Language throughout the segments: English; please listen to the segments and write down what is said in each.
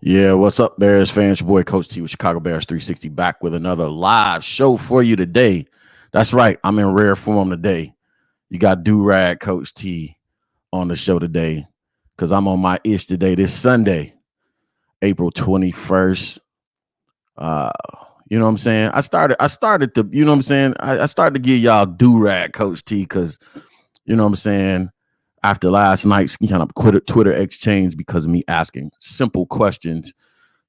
Yeah, what's up, Bears fans? Your boy Coach T with Chicago Bears 360 back with another live show for you today. That's right, I'm in rare form today. You got Do-Rag Coach T on the show today because I'm on my ish today, this Sunday, April 21st. Uh, you know what I'm saying? I started to, you know what I'm saying? I started to give y'all Do-Rag Coach T because, you know what I'm saying? After last night's kind of Twitter exchange because of me asking simple questions.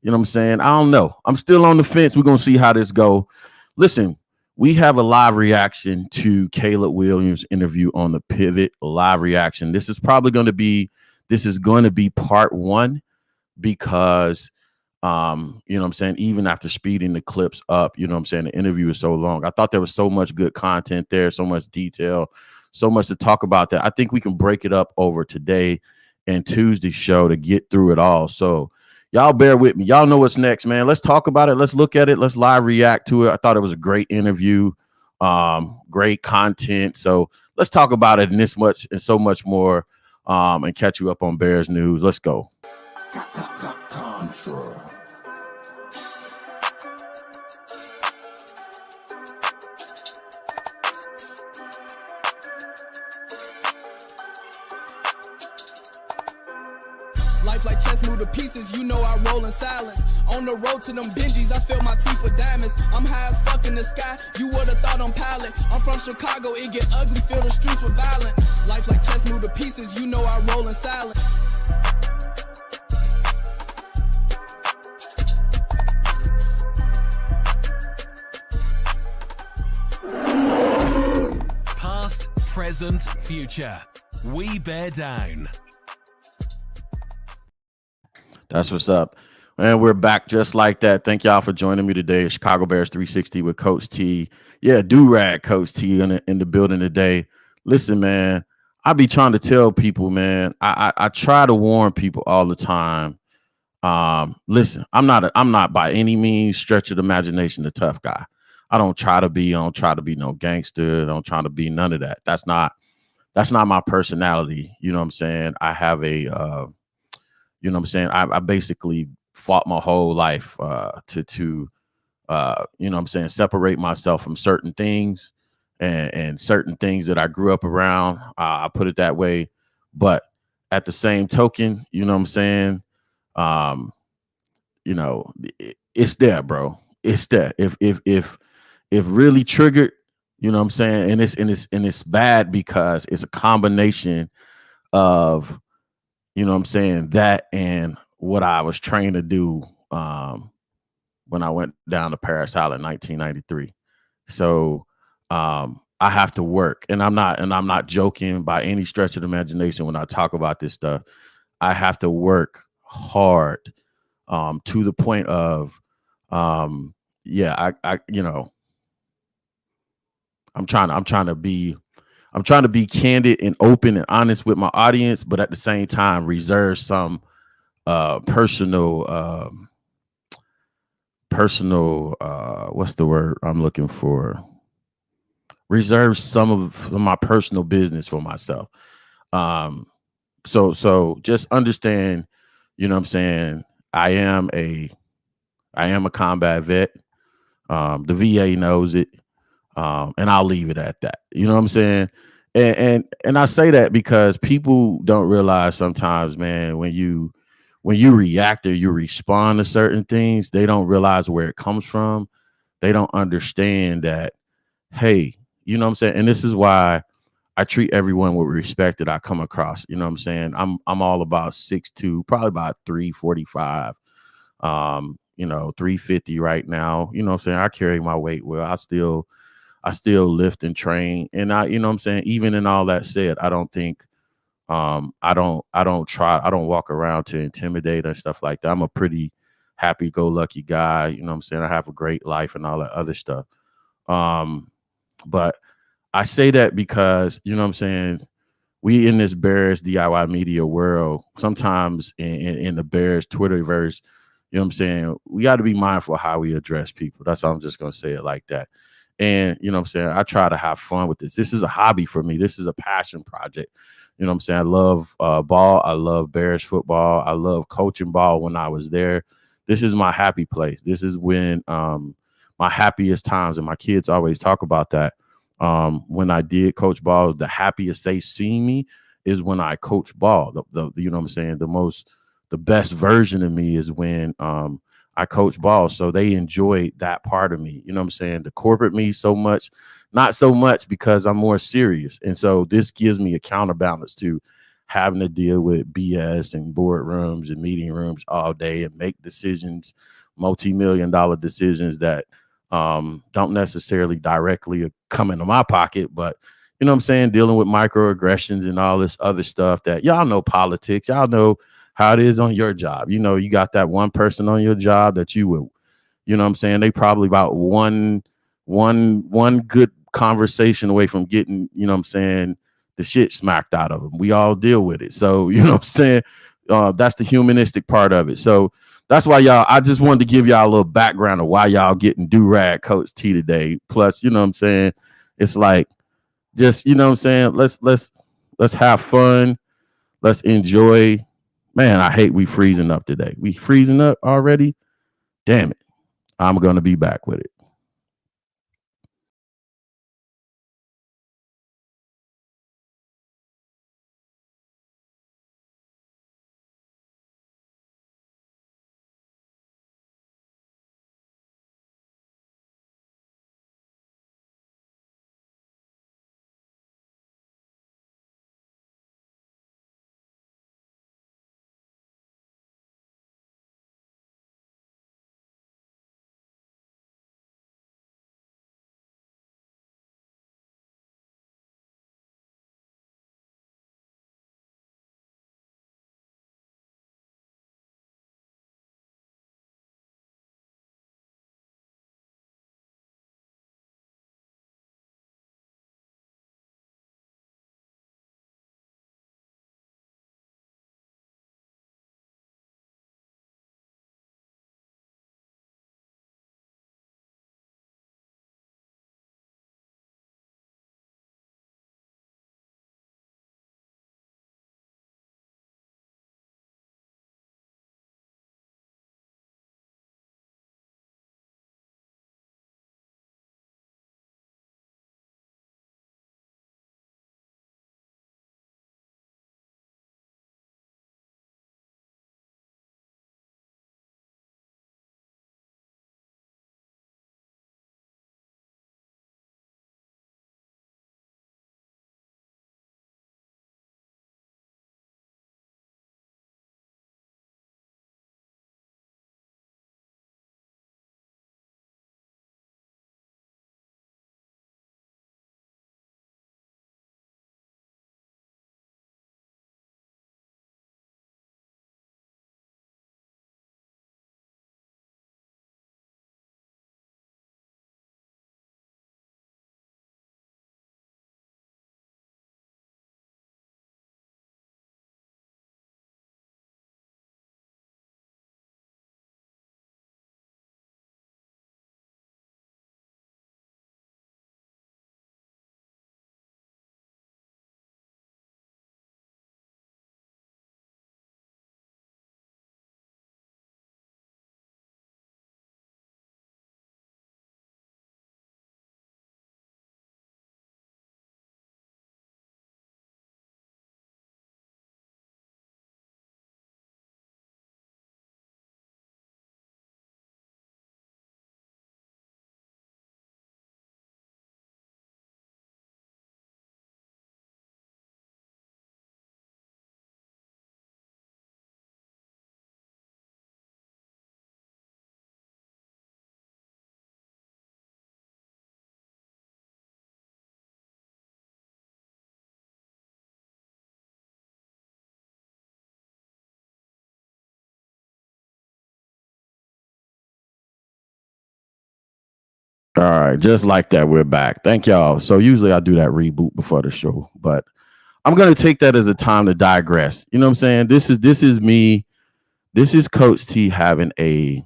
You know what I'm saying? I don't know. I'm still on the fence. We're going to see how this go. Listen, we have a live reaction to Caleb Williams' interview on the Pivot. Live reaction. This is going to be part one because you know what I'm saying, even after speeding the clips up, you know what I'm saying, the interview is so long. I thought there was so much good content there, so much detail, so much to talk about that I think we can break it up over today and Tuesday's show to get through it all. So y'all bear with me. Y'all know what's next, man. Let's talk about it. Let's look at it. Let's live react to it. I thought it was a great interview, great content. So let's talk about it and this much and so much more, and catch you up on Bears news. Let's go. Life like chess, move to pieces, you know I roll in silence. On the road to them Benjis, I fill my teeth with diamonds. I'm high as fuck in the sky, you would've thought I'm pilot. I'm from Chicago, it get ugly, fill the streets with violence. Life like chess, move to pieces, you know I roll in silence. Past, present, future. We bear down. That's what's up. And we're back just like that. Thank y'all for joining me today. Chicago Bears 360 with Coach T. Yeah, Do-Rag Coach T in the building today. Listen, man, I be trying to tell people, man, I try to warn people all the time. Listen, I'm not by any means stretch of the imagination the tough guy. I don't try to be no gangster. I don't try to be none of that. That's not my personality. You know what I'm saying? I have a you know what I'm saying? I basically fought my whole life to you know what I'm saying, separate myself from certain things and certain things that I grew up around. I put it that way. But at the same token, you know what I'm saying? You know, it's there, bro. It's there. If really triggered, you know what I'm saying? And it's bad because it's a combination of, you know what I'm saying, that and what I was trained to do when I went down to Paris Island in 1993. So I have to work, and I'm not joking by any stretch of the imagination when I talk about this stuff. I have to work hard to the point of yeah, I you know, I'm trying to be candid and open and honest with my audience, but at the same time reserve some personal what's the word I'm looking for? Reserve some of my personal business for myself. So just understand, you know what I'm saying, I am a combat vet. The VA knows it. And I'll leave it at that. You know what I'm saying? And I say that because people don't realize sometimes, man, when you react or you respond to certain things, they don't realize where it comes from. They don't understand that, hey, you know what I'm saying? And this is why I treat everyone with respect that I come across. You know what I'm saying? I'm all about 6'2", probably about 345. You know, 350 right now. You know what I'm saying? I carry my weight well. I still lift and train. And you know what I'm saying? Even in all that said, I don't think I don't walk around to intimidate and stuff like that. I'm a pretty happy-go-lucky guy. You know what I'm saying? I have a great life and all that other stuff. But I say that because, you know what I'm saying, we in this Bears DIY media world, sometimes in the Bears Twitterverse, you know what I'm saying, we got to be mindful of how we address people. That's all. I'm just going to say it like that. And, you know what I'm saying, I try to have fun with this. This is a hobby for me. This is a passion project. You know what I'm saying? I love ball. I love Bears football. I love coaching ball when I was there. This is my happy place. This is when my happiest times, and my kids always talk about that. When I did coach ball, the happiest they see me is when I coach ball. The you know what I'm saying? The best version of me is when I coach ball. So they enjoyed that part of me. You know what I'm saying? The corporate me so much, not so much because I'm more serious. And so this gives me a counterbalance to having to deal with BS and boardrooms and meeting rooms all day and make decisions, multi-million-dollar decisions that don't necessarily directly come into my pocket, but you know what I'm saying, dealing with microaggressions and all this other stuff that y'all know politics, y'all know how it is on your job. You know, you got that one person on your job that you will, you know what I'm saying, they probably about one good conversation away from getting, you know what I'm saying, the shit smacked out of them. We all deal with it. So, you know what I'm saying? That's the humanistic part of it. So that's why y'all, I just wanted to give y'all a little background of why y'all getting do-rag Coach T today. Plus, you know what I'm saying? It's like, just, you know what I'm saying? Let's have fun. Let's enjoy. Man, I hate we freezing up today. We freezing up already? Damn it. I'm going to be back with it. All right, just like that, we're back. Thank y'all. So usually I do that reboot before the show, but I'm gonna take that as a time to digress. You know what I'm saying? This is me. This is Coach T having a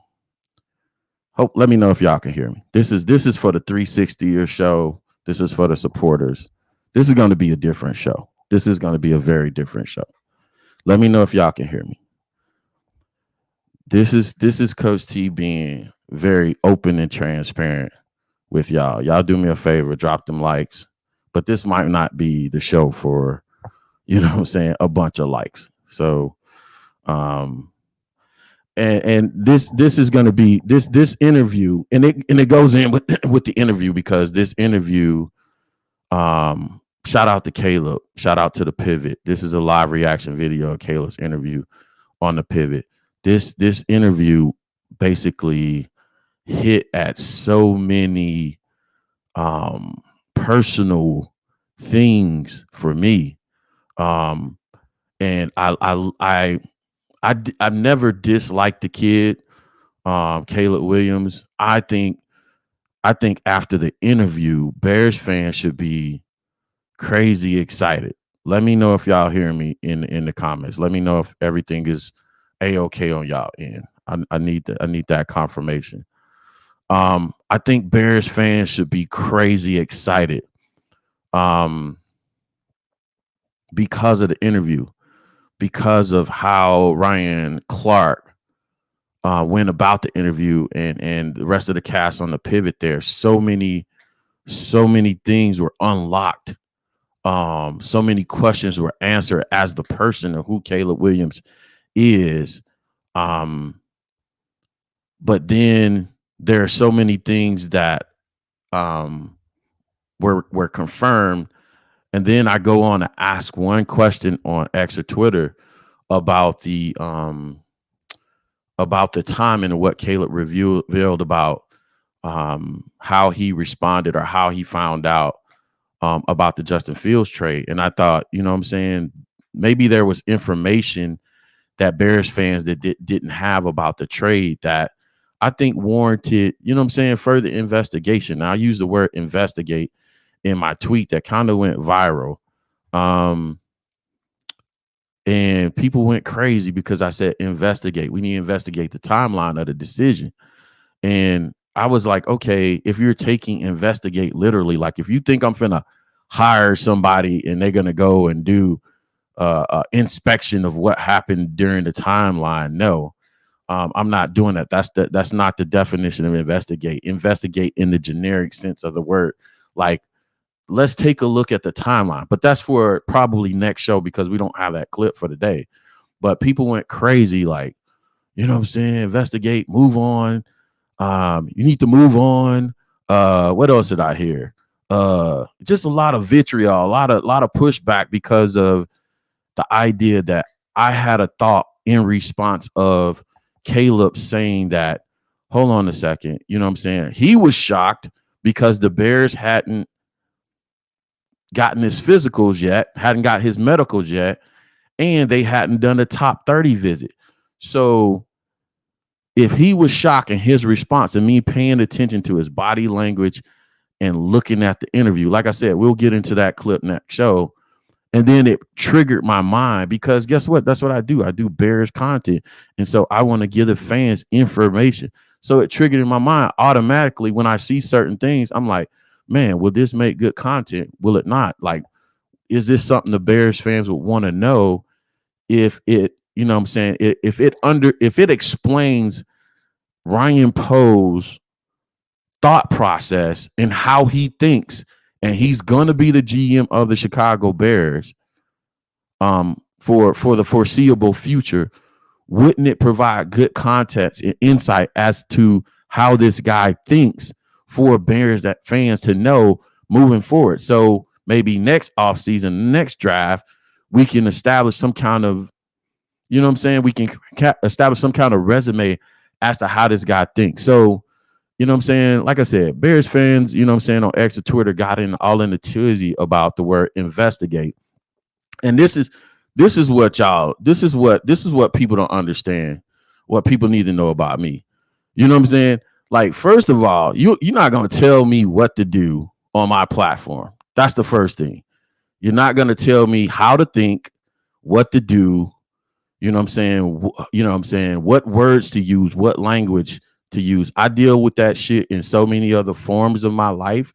hope. Let me know if y'all can hear me. This is for the 360 year show. This is for the supporters. This is going to be a different show. This is going to be a very different show. Let me know if y'all can hear me. This is Coach T being very open and transparent with y'all. Y'all do me a favor, drop them likes. But this might not be the show for, you know what I'm saying, a bunch of likes. So and this is going to be this interview, and it goes in with the interview, because this interview, shout out to Caleb, shout out to the Pivot. This is a live reaction video of Caleb's interview on the Pivot. This interview basically hit at so many personal things for me, and I've never disliked the kid, Caleb Williams. I think after the interview, Bears fans should be crazy excited. Let me know if y'all hear me in the comments. Let me know if everything is A-okay on y'all end. I need that confirmation. I think Bears fans should be crazy excited because of the interview, because of how Ryan Clark went about the interview, and the rest of the cast on the Pivot there. So many things were unlocked. So many questions were answered as the person of who Caleb Williams is. But then there are so many things that were confirmed. And then I go on to ask one question on X or Twitter about the time and what Caleb revealed about how he responded, or how he found out about the Justin Fields trade. And I thought, you know what I'm saying, maybe there was information that Bears fans that didn't have about the trade that I think warranted, you know what I'm saying, further investigation. Now, I use the word investigate in my tweet that kind of went viral. And people went crazy because I said investigate. We need to investigate the timeline of the decision. And I was like, okay, if you're taking investigate literally, like if you think I'm finna hire somebody and they're gonna go and do inspection of what happened during the timeline, no, I'm not doing that. That's not the definition of investigate. Investigate in the generic sense of the word, like, let's take a look at the timeline. But that's for probably next show, because we don't have that clip for today. But people went crazy, like, you know what I'm saying, investigate, move on. You need to move on. What else did I hear? Just a lot of vitriol, a lot of pushback, because of the idea that I had a thought in response of Caleb saying that, hold on a second, you know what I'm saying? He was shocked because the Bears hadn't gotten his physicals yet, hadn't got his medicals yet, and they hadn't done a top 30 visit. So if he was shocked in his response, and me paying attention to his body language and looking at the interview, like I said, we'll get into that clip next show. And then it triggered my mind, because guess what? That's what I do. I do Bears content. And so I want to give the fans information. So it triggered in my mind automatically. When I see certain things, I'm like, man, will this make good content? Will it not? Like, is this something the Bears fans would want to know? If it, you know what I'm saying, if it explains Ryan Poe's thought process and how he thinks, and he's going to be the GM of the Chicago Bears for the foreseeable future, wouldn't it provide good context and insight as to how this guy thinks for Bears that fans to know moving forward? So maybe next offseason, next draft, we can establish some kind of, you know what I'm saying, we can establish some kind of resume as to how this guy thinks. So, you know what I'm saying, like I said, Bears fans, you know what I'm saying, on X or Twitter got in all in the tizzy about the word investigate. And this is what people don't understand, what people need to know about me. You know what I'm saying? Like, first of all, you're not going to tell me what to do on my platform. That's the first thing. You're not going to tell me how to think, what to do. You know what I'm saying? You know what I'm saying? What words to use, what language to use. I deal with that shit in so many other forms of my life.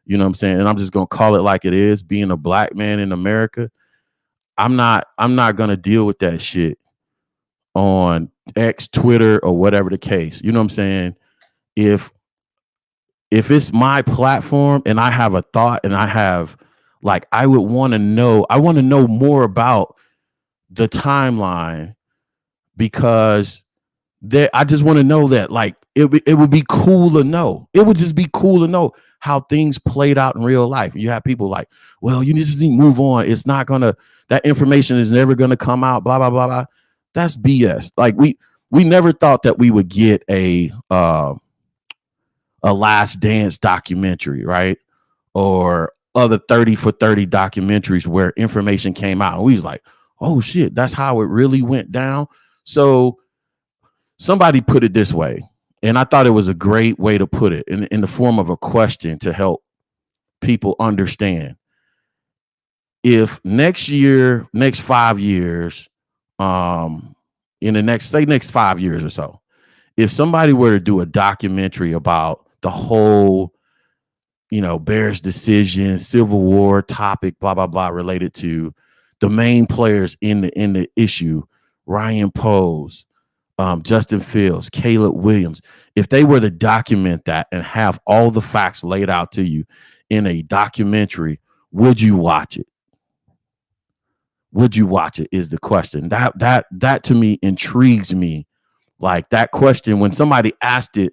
You know what I'm saying? And I'm just going to call it like it is, being a black man in America. I'm not gonna deal with that shit on X, Twitter, or whatever the case. You know what I'm saying? If if it's my platform and I have a thought and I have like I would want to know, I want to know more about the timeline because I just want to know that like it would be cool to know. It would just be cool to know how things played out in real life. You have people like, well, you just need to move on. It's not gonna, that information is never gonna come out, blah, blah, blah, blah. That's BS. Like we never thought that we would get a Last Dance documentary, right? Or other 30 for 30 documentaries where information came out. And we was like, oh shit, that's how it really went down. So somebody put it this way, and I thought it was a great way to put it in the form of a question to help people understand. If next year, next 5 years, in the next 5 years or so, if somebody were to do a documentary about the whole, Bears decision, Civil War topic, blah, blah, blah, related to the main players in the issue, Ryan Poles, Justin Fields, Caleb Williams, if they were to document that and have all the facts laid out to you in a documentary, would you watch it? Would you watch it is the question. That to me intrigues me. Like that question, when somebody asked it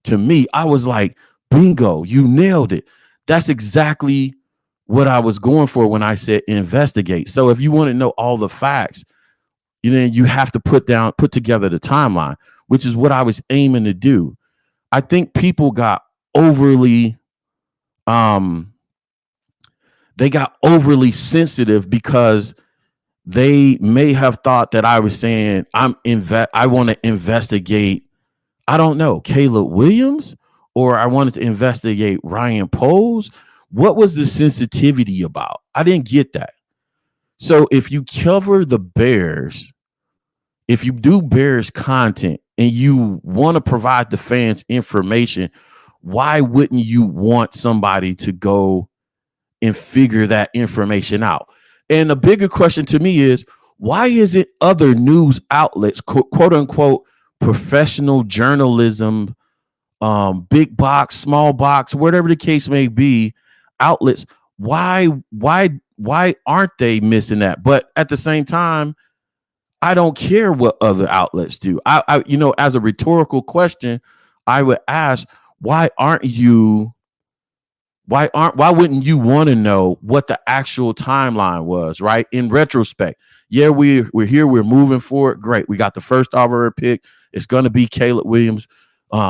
to me, I was like, bingo, you nailed it. That's exactly what I was going for when I said investigate. So if you want to know all the facts, then you have to put together the timeline, which is what I was aiming to do. I think people got overly sensitive because they may have thought that I was saying I want to investigate, I don't know, Caleb Williams, or I wanted to investigate Ryan Poles. What was the sensitivity about? I didn't get that. So if you cover the Bears, if you do Bears content and you want to provide the fans information, why wouldn't you want somebody to go and figure that information out? And the bigger question to me is, why is it other news outlets, quote unquote, professional journalism, big box, small box, whatever the case may be, outlets, why aren't they missing that? But at the same time, I don't care what other outlets do. I as a rhetorical question, I would ask, why wouldn't you want to know what the actual timeline was, right? In retrospect, yeah, we're here, we're moving forward. Great. We got the first overall pick. It's going to be Caleb Williams.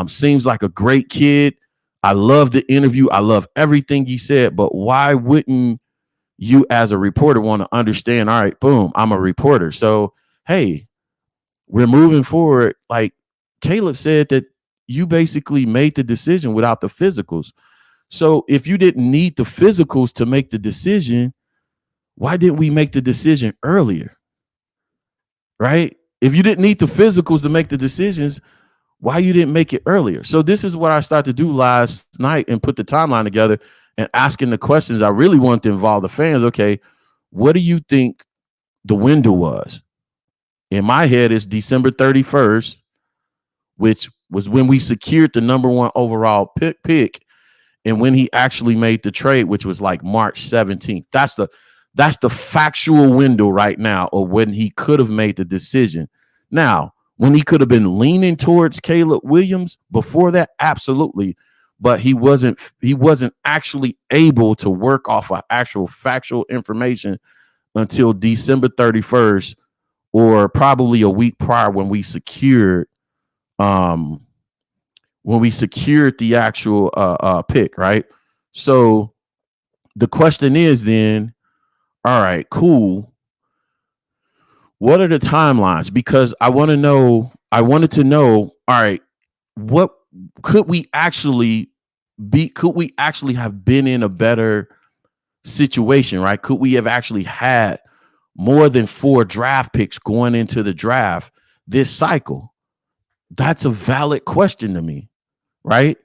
Seems like a great kid. I love the interview. I love everything he said, but why wouldn't you as a reporter want to understand, all right, boom, I'm a reporter. So, hey, we're moving forward. Like Caleb said that you basically made the decision without the physicals. So if you didn't need the physicals to make the decision, why didn't we make the decision earlier? Right? If you didn't need the physicals to make the decisions, why you didn't make it earlier? So this is what I started to do last night and put the timeline together and asking the questions. I really want to involve the fans. Okay, what do you think the window was? In my head, it's December 31st, which was when we secured the number 1 overall pick. And when he actually made the trade, which was like March 17th, that's the factual window right now of when he could have made the decision. Now, when he could have been leaning towards Caleb Williams before that, absolutely. But he wasn't actually able to work off of actual factual information until December 31st, or probably a week prior when we secured the actual pick, right? So the question is then, all right, cool. What are the timelines? Because I wanted to know, all right, what could we actually have been in a better situation, right? Could we have actually had more than 4 draft picks going into the draft this cycle? That's a valid question to me. Right?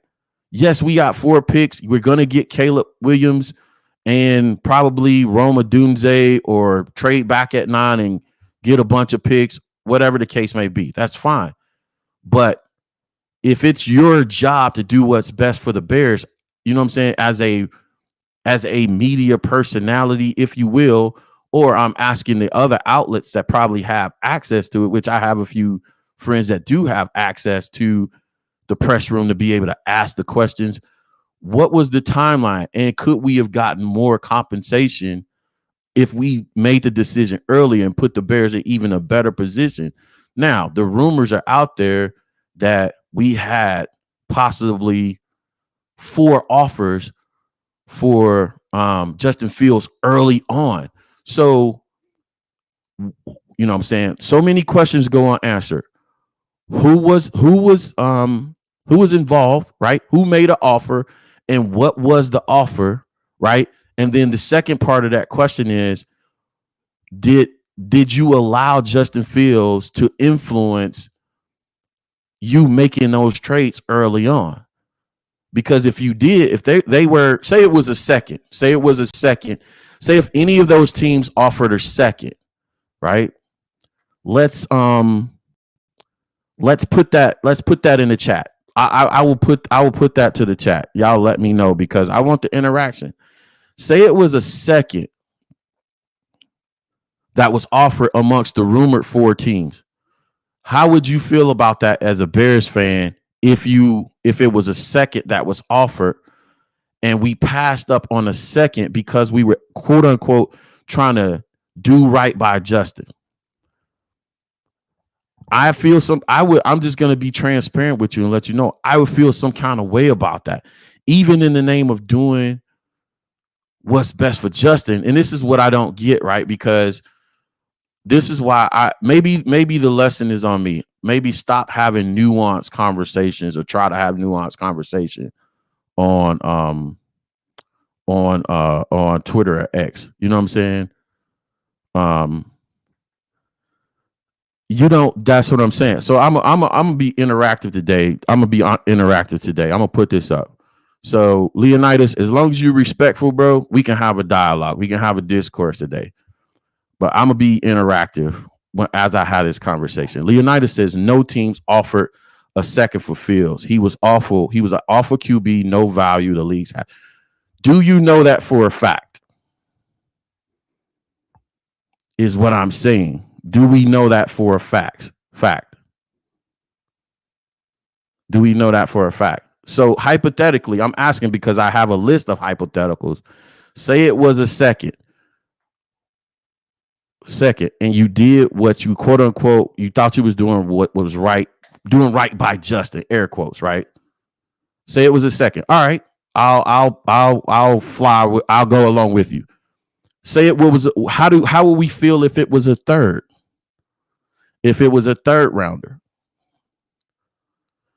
Yes, we got 4 picks. We're going to get Caleb Williams and probably Roma Dunze or trade back at 9 and get a bunch of picks, whatever the case may be. That's fine. But if it's your job to do what's best for the Bears, you know what I'm saying, as a media personality, if you will, or I'm asking the other outlets that probably have access to it, which I have a few friends that do have access to the press room to be able to ask the questions. What was the timeline? And could we have gotten more compensation if we made the decision early and put the Bears in even a better position? Now, the rumors are out there that we had possibly 4 offers for Justin Fields early on. So, you know what I'm saying? So many questions go unanswered. Who was involved, right? Who made an offer and what was the offer, right? And then the second part of that question is, did you allow Justin Fields to influence you making those trades early on? Because if you did, if they were, say it was a second, say if any of those teams offered a second, right? Let's put that in the chat. I will put that to the chat. Y'all let me know because I want the interaction. Say it was a second that was offered amongst the rumored 4 teams. How would you feel about that as a Bears fan if it was a second that was offered and we passed up on a second because we were quote unquote trying to do right by Justin? I'm just going to be transparent with you and let you know I would feel some kind of way about that, even in the name of doing what's best for Justin. And this is what I don't get, right? Because this is why maybe the lesson is on me. Maybe stop having nuanced conversations or try to have nuanced conversation on Twitter or X. You know what I'm saying? That's what I'm saying. So I'm gonna be interactive today. I'm gonna put this up. So Leonidas, as long as you're respectful, bro, we can have a dialogue. We can have a discourse today. But I'm gonna be interactive as I had this conversation. Leonidas says no teams offered a second for Fields. He was awful. He was an awful QB, no value the leagues have. Do you know that for a fact? Is what I'm saying. Do we know that for a fact? Do we know that for a fact? So hypothetically, I'm asking because I have a list of hypotheticals. Say it was a second, and you did what you quote unquote you thought you was doing what was right, doing right by Justin, air quotes, right? Say it was a second. All right, I'll fly. I'll go along with you. Say it was. How would we feel if it was a third? If it was a third rounder?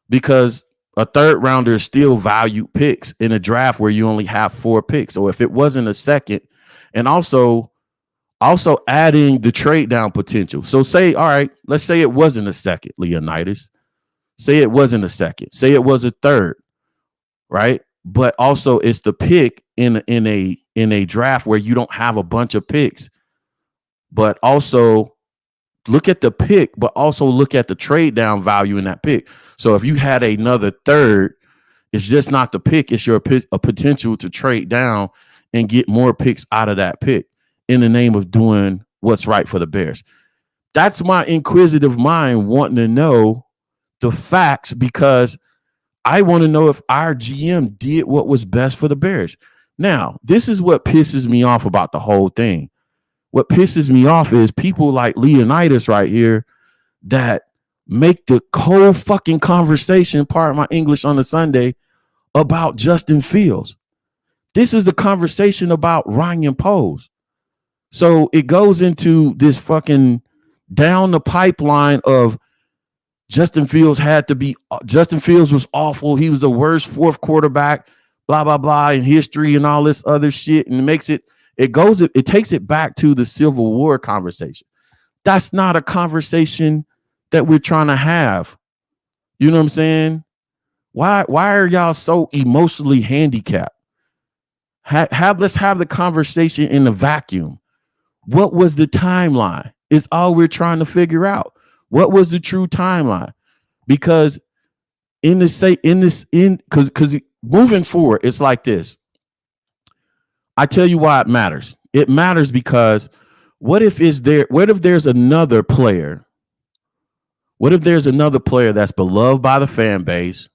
Because a third rounder is still valued picks in a draft where you only have 4 picks. So if it wasn't a second, and also adding the trade down potential. So say, all right, let's say it wasn't a second, Leonidas. Say it wasn't a second. Say it was a third, right? But also it's the pick in a draft where you don't have a bunch of picks. But also look at the pick, but also look at the trade down value in that pick. So if you had another third, it's just not the pick, it's a potential to trade down and get more picks out of that pick in the name of doing what's right for the Bears. That's my inquisitive mind wanting to know the facts because I want to know if our GM did what was best for the Bears. Now, this is what pisses me off about the whole thing. What pisses me off is people like Leonidas right here that make the whole fucking conversation, pardon my English on a Sunday, about Justin Fields. This is the conversation about Ryan Poles. So it goes into this fucking down the pipeline of Justin Fields was awful. He was the worst 4th quarterback, blah, blah, blah, in history and all this other shit. And it takes it back to the Civil War conversation. That's not a conversation that we're trying to have. You know what I'm saying? Why are y'all so emotionally handicapped? Let's have the conversation in the vacuum. What was the timeline? It's all we're trying to figure out. What was the true timeline? Because because moving forward, it's like this. I tell you why it matters. It matters because what if there's another player? What if there's another player that's beloved by the fan base?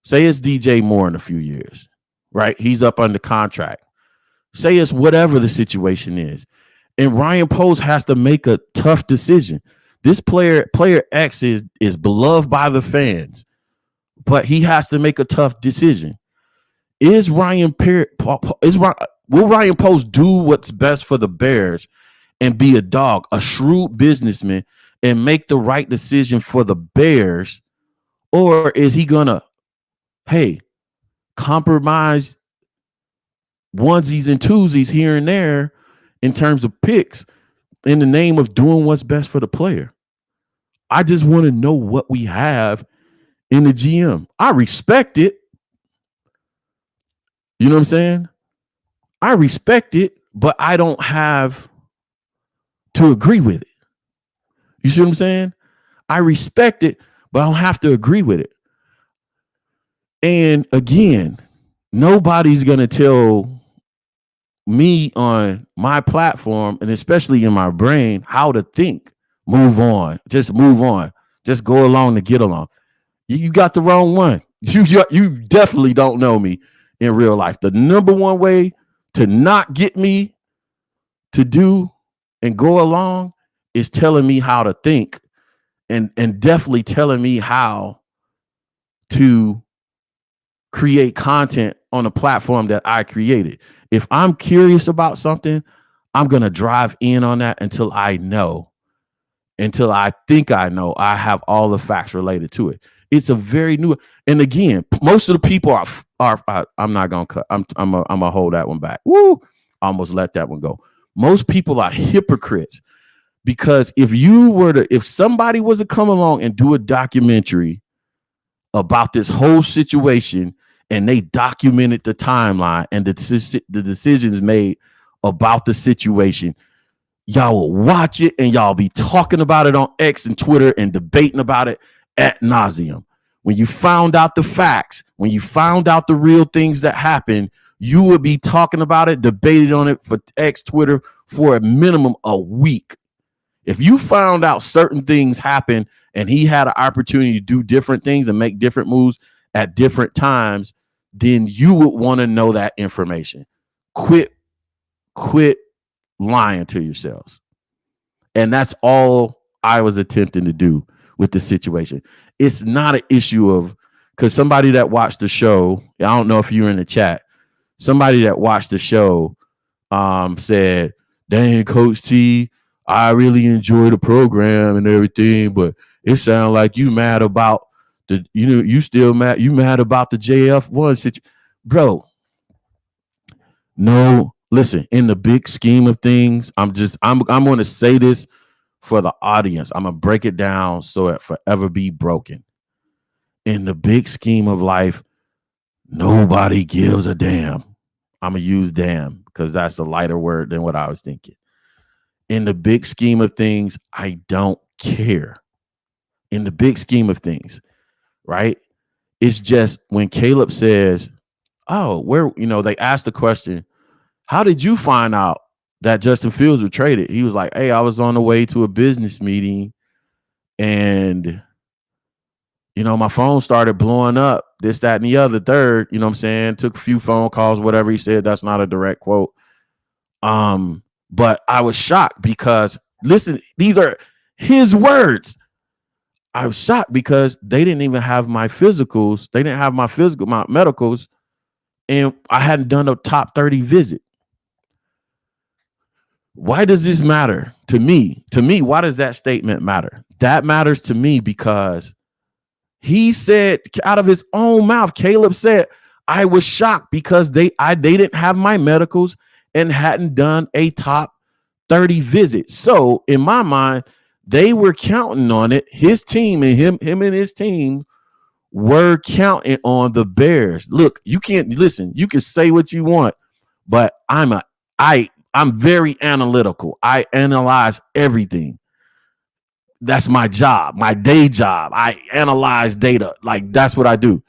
Say it's DJ Moore in a few years, right? He's up under contract. Say it's whatever the situation is. And Ryan Post has to make a tough decision. This player X is beloved by the fans, but he has to make a tough decision. Will Ryan Post do what's best for the Bears and be a dog, a shrewd businessman, and make the right decision for the Bears? Or is he gonna, compromise onesies and twosies here and there in terms of picks in the name of doing what's best for the player? I just want to know what we have in the GM. I respect it. You know what I'm saying? I respect it, but I don't have to agree with it. You see what I'm saying? I respect it, but I don't have to agree with it. And again, nobody's going to tell me on my platform, and especially in my brain, how to think. Move on. Just move on. Just go along to get along. You got the wrong one. You definitely don't know me in real life. The number one way to not get me to do and go along is telling me how to think, and definitely telling me how to create content on a platform that I created. If I'm curious about something, I'm going to drive in on that until I think I know I have all the facts related to it. It's a very new, and again, most of the people are I'm not going to cut. I'm going to hold that one back. Woo! I almost let that one go. Most people are hypocrites, because if somebody was to come along and do a documentary about this whole situation, and they documented the timeline and the decisions made about the situation, y'all will watch it and y'all be talking about it on X and Twitter and debating about it ad nauseum. When you found out the facts, when you found out the real things that happened, you would be talking about it, debated on it for X, Twitter for a minimum a week. If you found out certain things happened and he had an opportunity to do different things and make different moves at different times, then you would want to know that information. Quit lying to yourselves. And that's all I was attempting to do with the situation. It's not an issue of, because somebody that watched the show, I don't know if you're in the chat, somebody that watched the show said, dang, Coach T, I really enjoy the program and everything, but it sounds like you mad about you mad about the JF1 situation. Bro, no, listen, in the big scheme of things, I'm going to say this for the audience. I'm going to break it down so it forever be broken. In the big scheme of life, nobody gives a damn. I'm going to use damn because that's a lighter word than what I was thinking. In the big scheme of things, I don't care. In the big scheme of things, right? It's just when Caleb says, oh, they asked the question, how did you find out that Justin Fields was traded? He was like, hey, I was on the way to a business meeting and, my phone started blowing up, this, that, and the other, third, you know what I'm saying? Took a few phone calls, whatever he said. That's not a direct quote. But I was shocked because, listen, these are his words. I was shocked because they didn't even have my physicals. They didn't have my medicals. And I hadn't done a top 30 visit. Why does this matter to me? To me, why does that statement matter? That matters to me because he said out of his own mouth, Caleb said, I was shocked because they didn't have my medicals and hadn't done a top 30 visit. So in my mind, they were counting on it. His team and him and his team were counting on the Bears. Look, you can't listen. You can say what you want, but I'm very analytical. I analyze everything. That's my job, my day job. I analyze data. Like that's what I do.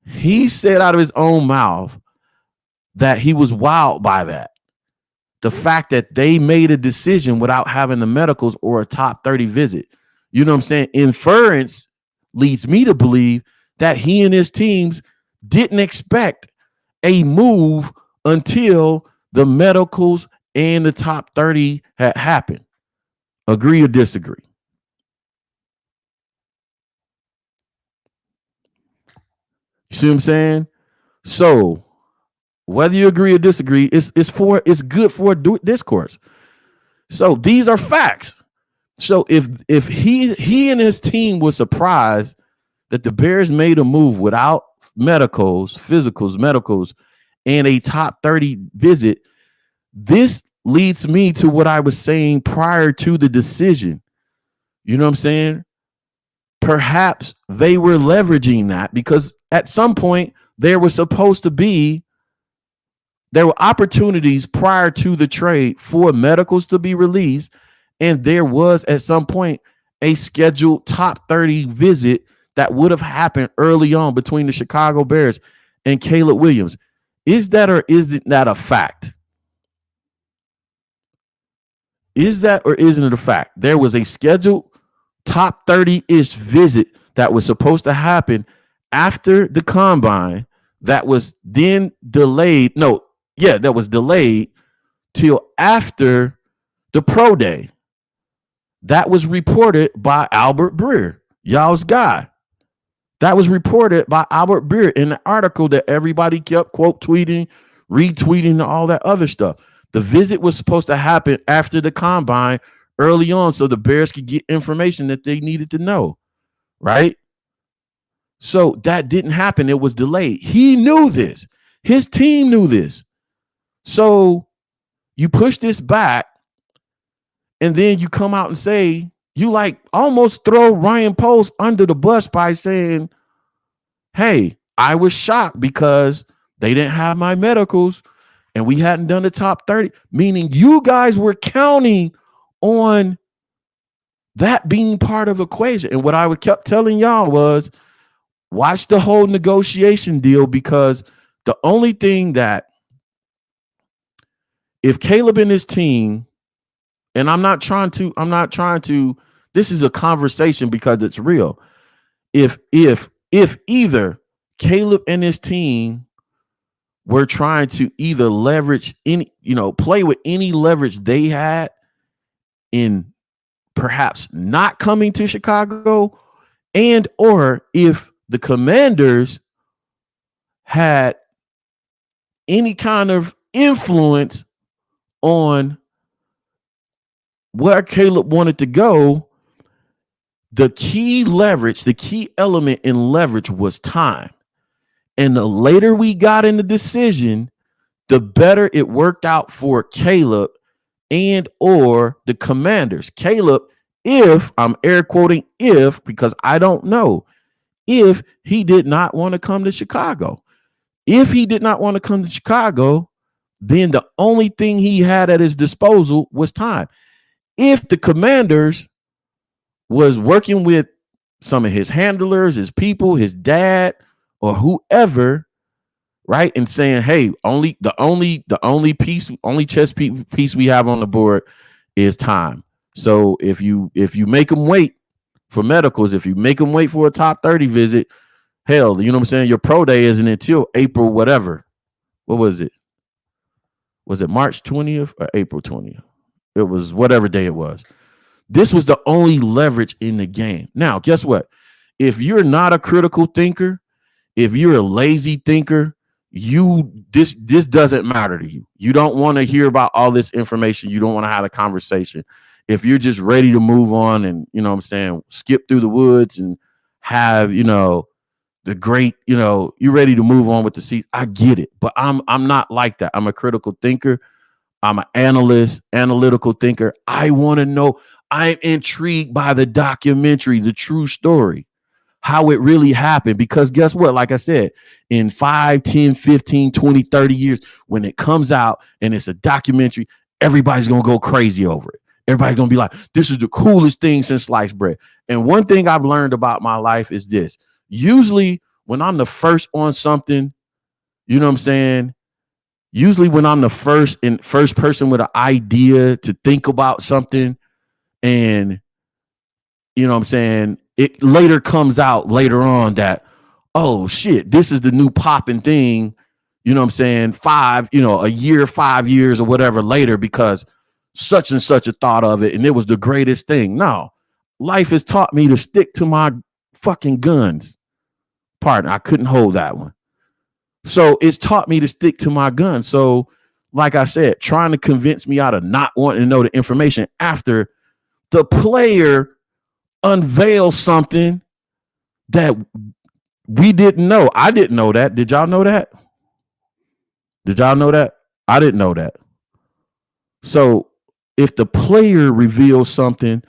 He said out of his own mouth that he was wowed by that. The fact that they made a decision without having the medicals or a top 30 visit. You know what I'm saying? Inference leads me to believe that he and his teams didn't expect a move until the medicals and the top 30 had happened. Agree or disagree? You see what I'm saying? So whether you agree or disagree, it's good for a discourse. So these are facts. So if he and his team was surprised that the Bears made a move without physicals, and a top 30 visit, this leads me to what I was saying prior to the decision. You know what I'm saying? Perhaps they were leveraging that because at some point there were opportunities prior to the trade for medicals to be released. And there was at some point a scheduled top 30 visit that would have happened early on between the Chicago Bears and Caleb Williams. Is that or isn't that a fact? Is that or isn't it a fact? There was a scheduled top 30-ish visit that was supposed to happen after the combine that was then delayed. That was delayed till after the pro day. That was reported by Albert Breer, y'all's guy. That was reported by Albert Breer in the article that everybody kept quote tweeting, retweeting, and all that other stuff. The visit was supposed to happen after the combine early on so the Bears could get information that they needed to know, right? So that didn't happen. It was delayed. He knew this. His team knew this. So you push this back and then you come out and say, you like almost throw Ryan Post under the bus by saying, hey, I was shocked because they didn't have my medicals and we hadn't done the top 30, meaning you guys were counting on that being part of the equation. And what I kept telling y'all was watch the whole negotiation deal, because the only thing that if Caleb and his team, and I'm not trying to, this is a conversation because it's real. If either Caleb and his team were trying to either leverage any, play with any leverage they had in perhaps not coming to Chicago, and or if the Commanders had any kind of influence on where Caleb wanted to go, the key element in leverage was time. And the later we got in the decision, the better it worked out for Caleb and or the Commanders. Caleb, if I'm air quoting if, because I don't know, if he did not want to come to Chicago. If he did not want to come to Chicago, then the only thing he had at his disposal was time. If the Commanders was working with some of his handlers, his people, his dad, or whoever, right, and saying, hey, the only chess piece we have on the board is time. So if you make them wait for medicals, if you make them wait for a top 30 visit, hell, you know what I'm saying? Your pro day isn't until April, whatever. What was it? Was it March 20th or April 20th? It was whatever day it was. This was the only leverage in the game. Now, guess what? If you're not a critical thinker, if you're a lazy thinker, this doesn't matter to you. You don't want to hear about all this information. You don't want to have a conversation. If you're just ready to move on and, you know what I'm saying, skip through the woods and have, the great, you're ready to move on with the seat. I get it, but I'm not like that. I'm a critical thinker. I'm an analytical thinker. I want to know. I'm intrigued by the documentary, the true story. how it really happened. Because guess what? Like I said, in 5, 10, 15, 20, 30 years, when it comes out and it's a documentary, everybody's going to go crazy over it. Everybody's going to be like, this is the coolest thing since sliced bread. And one thing I've learned about my life is this. Usually when I'm the first on something, you know what I'm saying? Usually when I'm the first person with an idea to think about something, and you know what I'm saying, it later comes out later on that, oh shit, this is the new popping thing, you know what I'm saying, a year, 5 years or whatever later, because such and such a thought of it and it was the greatest thing. No, life has taught me to stick to my fucking guns. Pardon, I couldn't hold that one. So it's taught me to stick to my guns. So like I said, trying to convince me out of not wanting to know the information after the player unveils something that we didn't know. I didn't know that. Did y'all know that? Did y'all know that? I didn't know that. So if the player reveals something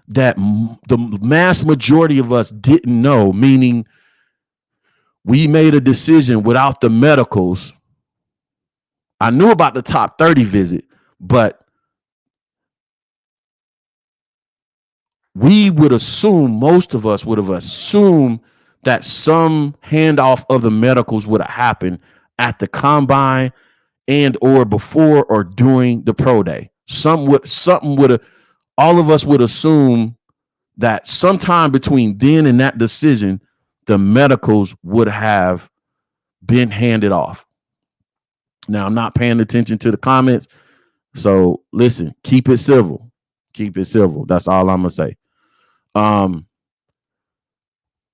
that the mass majority of us didn't know, meaning we made a decision without the medicals. I knew about the top 30 visit, but we would assume, most of us would have assumed that some handoff of the medicals would have happened at the combine and or before or during the pro day. All of us would assume that sometime between then and that decision, the medicals would have been handed off. Now, I'm not paying attention to the comments. So listen, keep it civil. Keep it civil. That's all I'm going to say.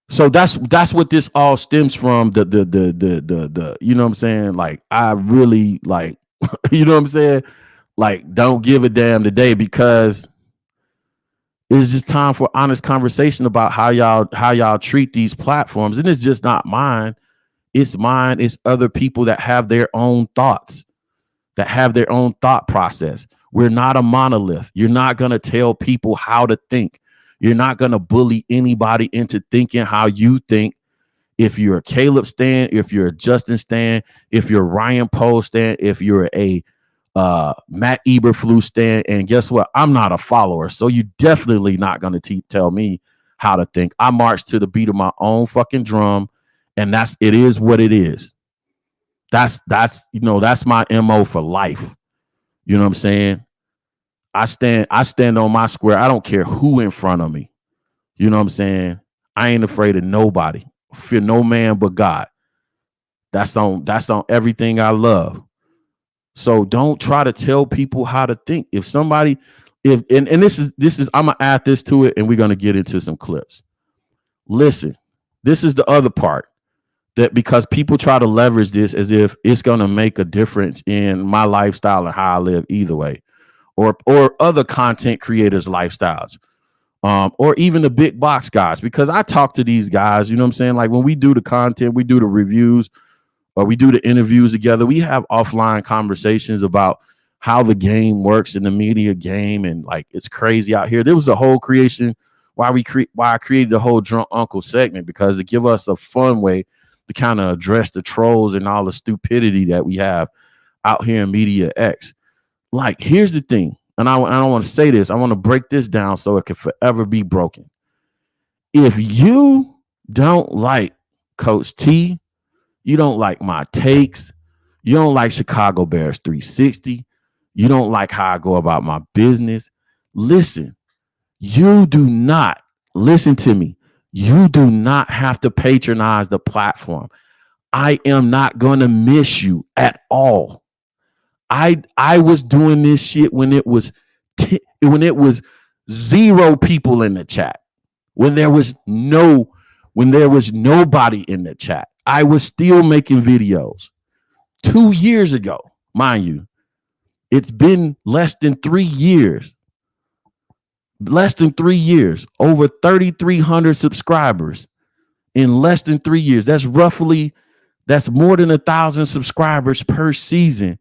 So that's what this all stems from. The you know what I'm saying? Like, I really like, you know what I'm saying? Like, don't give a damn today, because it's just time for honest conversation about how y'all treat these platforms. And it's just not mine. It's mine. It's other people that have their own thoughts, that have their own thought process. We're not a monolith. You're not going to tell people how to think. You're not going to bully anybody into thinking how you think. If you're a Caleb stan, if you're a Justin stan, if you're Ryan Poe stan, if you're a Matt Eberflus stan, and guess what? I'm not a follower, so you definitely not going to tell me how to think. I march to the beat of my own fucking drum, and it is what it is. That's my MO for life. You know what I'm saying? I stand on my square. I don't care who in front of me. You know what I'm saying? I ain't afraid of nobody. Fear no man but God. That's on everything I love. So don't try to tell people how to think. If somebody, and this is, I'm gonna add this to it, and we're gonna get into some clips. Listen, this is the other part, that because people try to leverage this as if it's gonna make a difference in my lifestyle and how I live either way, or other content creators' lifestyles, or even the big box guys, because I talk to these guys, you know what I'm saying? Like, when we do the content, we do the reviews, or we do the interviews together, we have offline conversations about how the game works in the media game. And like, it's crazy out here. There was a whole creation why I created the whole Drunk Uncle segment, because to give us the fun way to kind of address the trolls and all the stupidity that we have out here in Media X. Like, here's the thing. And I don't want to say this. I want to break this down so it can forever be broken. If you don't like Coach T, you don't like my takes, you don't like Chicago Bears 360, you don't like how I go about my business, listen, you do not, listen to me, you do not have to patronize the platform. I am not going to miss you at all. I was doing this shit when it was 0 people in the chat, when there was nobody in the chat. I was still making videos 2 years ago, mind you. It's been less than 3 years. Over 3,300 subscribers in less than 3 years. That's more than 1,000 subscribers per season.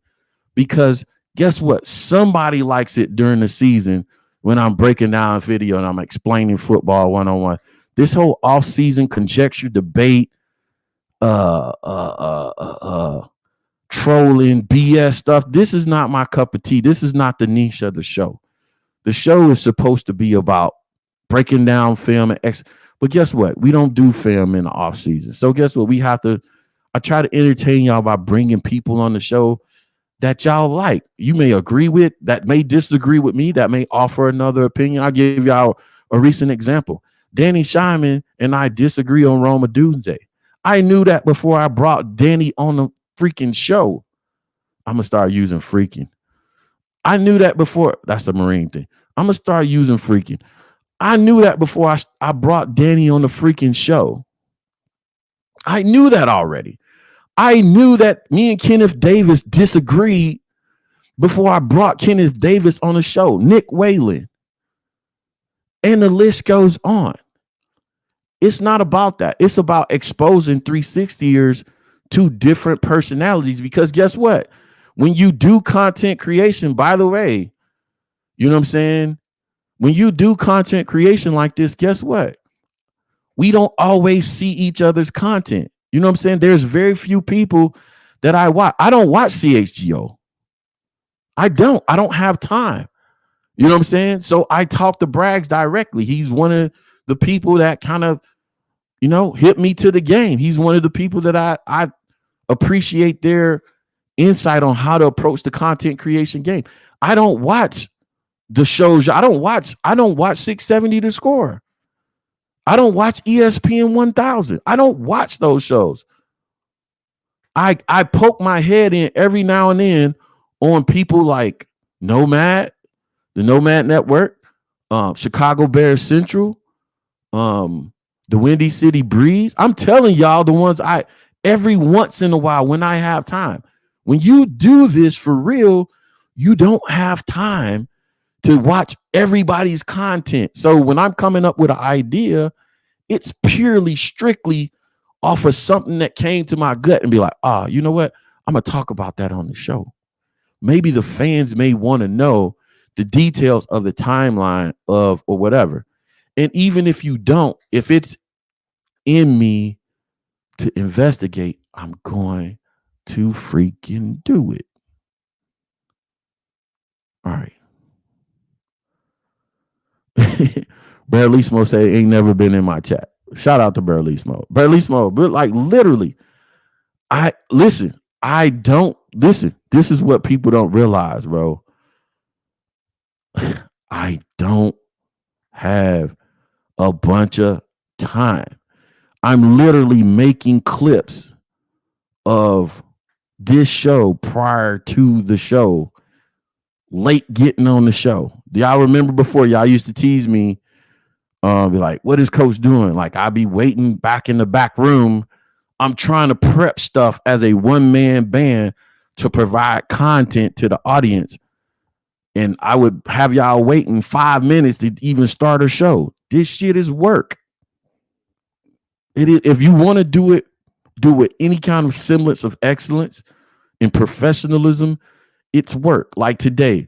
Because guess what? Somebody likes it during the season when I'm breaking down a video and I'm explaining football 101. This whole off-season conjecture, debate, trolling, BS stuff. This is not my cup of tea. This is not the niche of the show. The show is supposed to be about breaking down film and but guess what? We don't do film in the off season. So guess what? I try to entertain y'all by bringing people on the show that y'all like. You may agree with, that may disagree with me, that may offer another opinion. I'll give y'all a recent example. Danny Shyman and I disagree on Roma Doomsday. I knew that before I brought Danny on the freaking show. I'm going to start using freaking. I knew that before. That's a Marine thing. I'm going to start using freaking. I knew that before I brought Danny on the freaking show. I knew that already. I knew that me and Kenneth Davis disagreed before I brought Kenneth Davis on the show. Nick Whalen. And the list goes on. It's not about that. It's about exposing 360ers to different personalities, because guess what? When you do content creation, by the way, you know what I'm saying? When you do content creation like this, guess what? We don't always see each other's content. You know what I'm saying? There's very few people that I watch. I don't watch CHGO. I don't have time. You know what I'm saying? So I talk to Braggs directly. He's one of the people that kind of, you know, hit me to the game. He's one of the people that I appreciate their insight on how to approach the content creation game. I don't watch the shows. I don't watch 670 The Score. I don't watch ESPN 1000. I don't watch those shows. I poke my head in every now and then on people like Nomad, the Nomad Network, Chicago Bears Central, the Windy City Breeze. I'm telling y'all the ones every once in a while when I have time. When you do this for real, you don't have time to watch everybody's content. So when I'm coming up with an idea, it's purely, strictly off of something that came to my gut and be like, you know what? I'm going to talk about that on the show. Maybe the fans may want to know the details of the timeline of or whatever. And even if you don't, if it's in me to investigate, I'm going to freaking do it. All right. Barrelismo say ain't never been in my chat. Shout out to Barrelismo. Barrelismo, but like literally, this is what people don't realize, bro. I don't have a bunch of time. I'm literally making clips of this show prior to the show, late getting on the show. Do y'all remember before y'all used to tease me? Be like, what is coach doing? Like, I'd be waiting back in the back room. I'm trying to prep stuff as a one-man band to provide content to the audience. And I would have y'all waiting 5 minutes to even start a show. This shit is work. It is, if you want to do it with any kind of semblance of excellence and professionalism, it's work. Like today.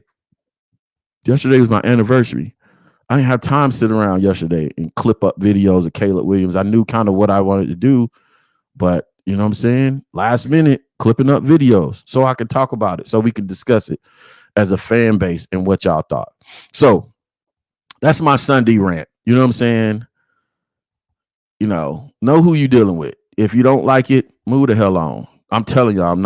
Yesterday was my anniversary. I didn't have time to sit around yesterday and clip up videos of Caleb Williams. I knew kind of what I wanted to do, but you know what I'm saying? Last minute, clipping up videos so I could talk about it, so we could discuss it as a fan base and what y'all thought. So that's my Sunday rant. You know what I'm saying? You know who you dealing with. If you don't like it, move the hell on. I'm telling y'all, I'm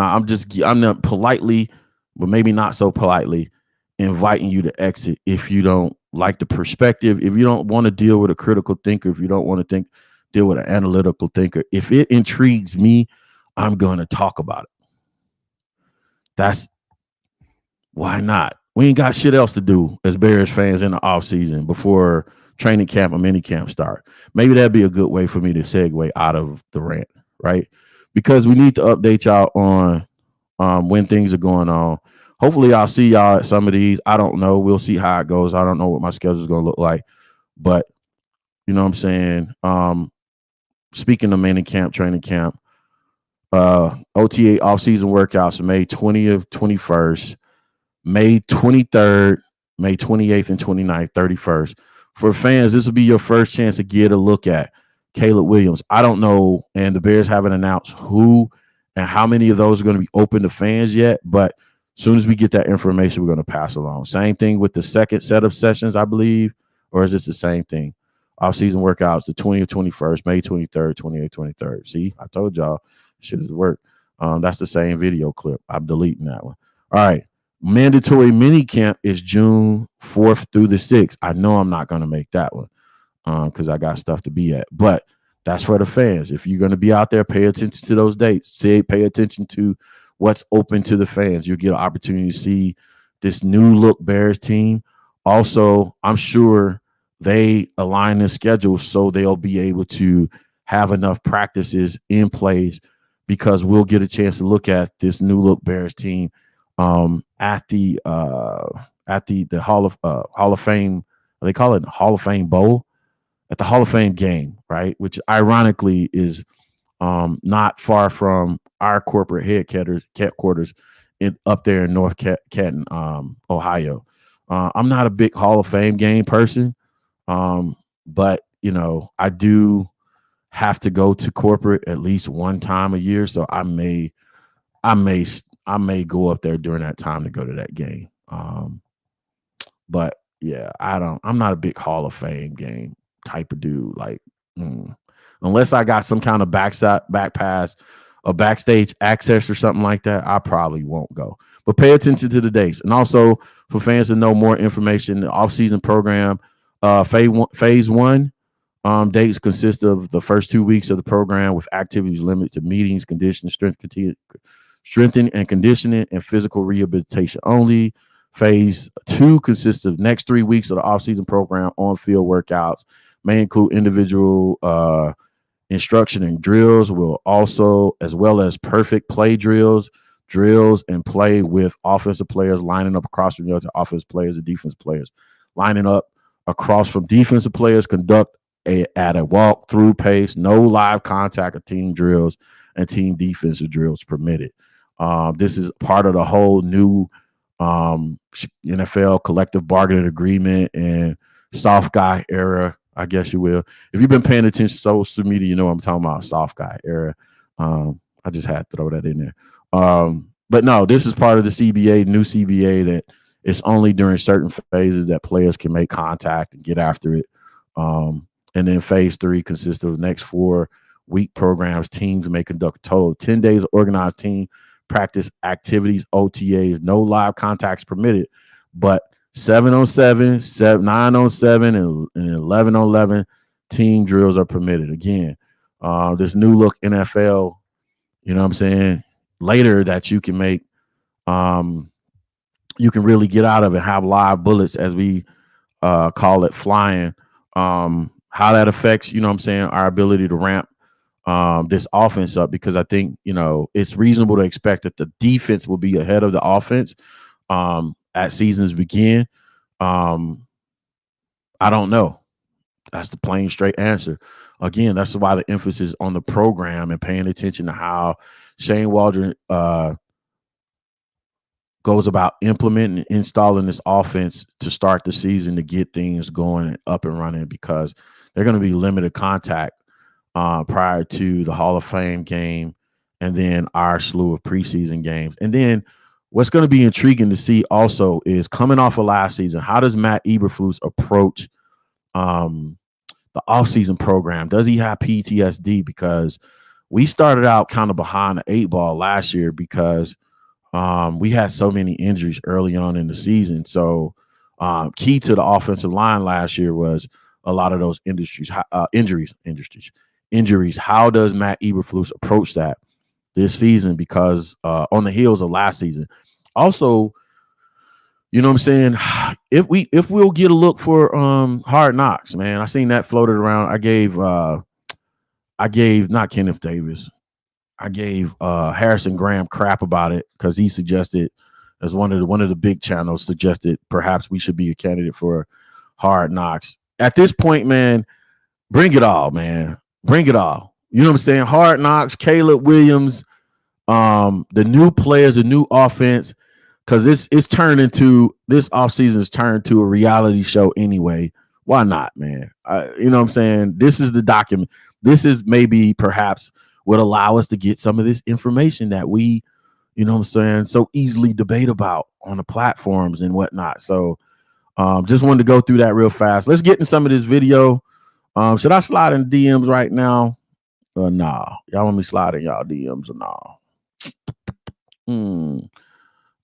not politely, but maybe not so politely, inviting you to exit if you don't like the perspective, if you don't want to deal with a critical thinker, if you don't want to deal with an analytical thinker. If it intrigues me, I'm going to talk about it. That's why not? We ain't got shit else to do as Bears fans in the off season before training camp or mini camp start. Maybe that'd be a good way for me to segue out of the rant, right? Because we need to update y'all on when things are going on. Hopefully I'll see y'all at some of these. I don't know. We'll see how it goes. I don't know what my schedule is going to look like. But you know what I'm saying? Speaking of mini camp, training camp, OTA off-season workouts May 20th, 21st, May 23rd, May 28th and 29th, 31st. for fans, this will be your first chance to get a look at Caleb Williams. I don't know, and the Bears haven't announced who and how many of those are going to be open to fans yet, but as soon as we get that information, we're going to pass along. Same thing with the second set of sessions, I believe, or is this the same thing? Off-season workouts, the 20th, 21st, May 23rd, 28th, 23rd. See, I told y'all, shit has worked. That's the same video clip. I'm deleting that one. All right. Mandatory mini camp is June 4th through the 6th. I know I'm not going to make that one because I got stuff to be at. But that's for the fans. If you're going to be out there, pay attention to those dates. Pay attention to what's open to the fans. You'll get an opportunity to see this new look Bears team. Also, I'm sure they align their schedule so they'll be able to have enough practices in place because we'll get a chance to look at this new look Bears team at the Hall of Fame. They call it Hall of Fame Bowl, at the Hall of Fame game, right? Which ironically is not far from our corporate headquarters up there in North Canton, Ohio. I'm not a big Hall of Fame game person, but I do have to go to corporate at least one time a year, so I may go up there during that time to go to that game. But yeah, I'm not a big Hall of Fame game type of dude. Like, unless I got some kind of back pass or backstage access or something like that, I probably won't go. But pay attention to the dates. And also for fans to know more information, the off-season program, phase one dates consist of the first 2 weeks of the program with activities limited to meetings, conditioning, strengthening and conditioning, and physical rehabilitation only. Phase 2 consists of next 3 weeks of the off-season program on-field workouts, may include individual instruction and drills, as well as perfect play drills and play with offensive players lining up across from the other offensive players and defensive players. Lining up across from defensive players, conduct at a walk-through pace, no live contact or team drills and team defensive drills permitted. This is part of the whole new NFL collective bargaining agreement and soft guy era, I guess you will. If you've been paying attention to social media, you know I'm talking about soft guy era. I just had to throw that in there. But no, this is part of the CBA, new CBA, that it's only during certain phases that players can make contact and get after it. And then phase 3 consists of the next 4-week programs. Teams may conduct a total of 10 days of organized team practice activities, OTAs, no live contacts permitted, but 7-on-7, 9-on-7, and 11-on-11 team drills are permitted. Again, this new look NFL, you know what I'm saying, later that you can make, you can really get out of it, have live bullets, as we call it, flying. How that affects, you know what I'm saying, our ability to ramp this offense up, because I think, it's reasonable to expect that the defense will be ahead of the offense at seasons begin. I don't know. That's the plain, straight answer. Again, that's why the emphasis on the program and paying attention to how Shane Waldron goes about implementing and installing this offense to start the season to get things going up and running, because they're going to be limited contact prior to the Hall of Fame game and then our slew of preseason games. And then what's going to be intriguing to see also is, coming off of last season, how does Matt Eberflus approach the offseason program? Does he have PTSD? Because we started out kind of behind the 8 ball last year because we had so many injuries early on in the season. So key to the offensive line last year was a lot of those injuries. How does Matt Eberflus approach that this season? Because on the heels of last season, also, you know what I'm saying, if we'll get a look for Hard Knocks, man. I seen that floated around. I gave not Kenneth Davis, I gave Harrison Graham crap about it, because he suggested, as one of the big channels suggested, perhaps we should be a candidate for Hard Knocks. At this point, man, bring it all, man. Bring it all. You know what I'm saying? Hard Knocks, Caleb Williams, the new players, the new offense, because it's turned into, this offseason is turned to a reality show anyway. Why not, man? You know what I'm saying? This is the document. This is maybe perhaps would allow us to get some of this information that we, you know what I'm saying, so easily debate about on the platforms and whatnot. So just wanted to go through that real fast. Let's get in some of this video. Should I slide in DMs right now? Nah. Y'all want me slide in y'all DMs or nah?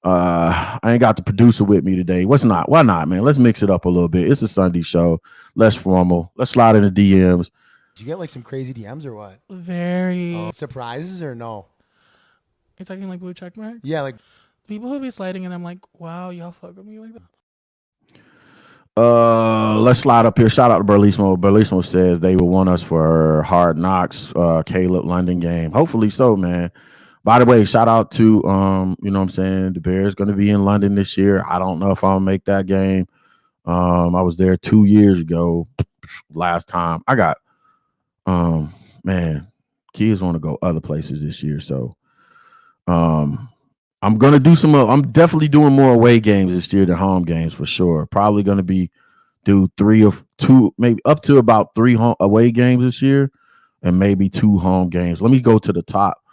I ain't got the producer with me today. Why not, man? Let's mix it up a little bit. It's a Sunday show. Less formal. Let's slide in the DMs. Did you get like some crazy DMs or what? Very Surprises or no? You're talking like blue check marks? Yeah, like people who be sliding and I'm like, wow, y'all fuck with me like that. Let's slide up here. Shout out to Berlismo. Berlismo says they will want us for Hard Knocks, Caleb London game. Hopefully so, man. By the way, shout out to you know what I'm saying, the Bears going to be in London this year. I don't know if I'll make that game. I was there 2 years ago. Last time I got man, kids want to go other places this year. So I'm gonna do I'm definitely doing more away games this year than home games for sure. Probably gonna do 3 or 2, maybe up to about 3 away games this year, and maybe 2 home games. Let me go to the top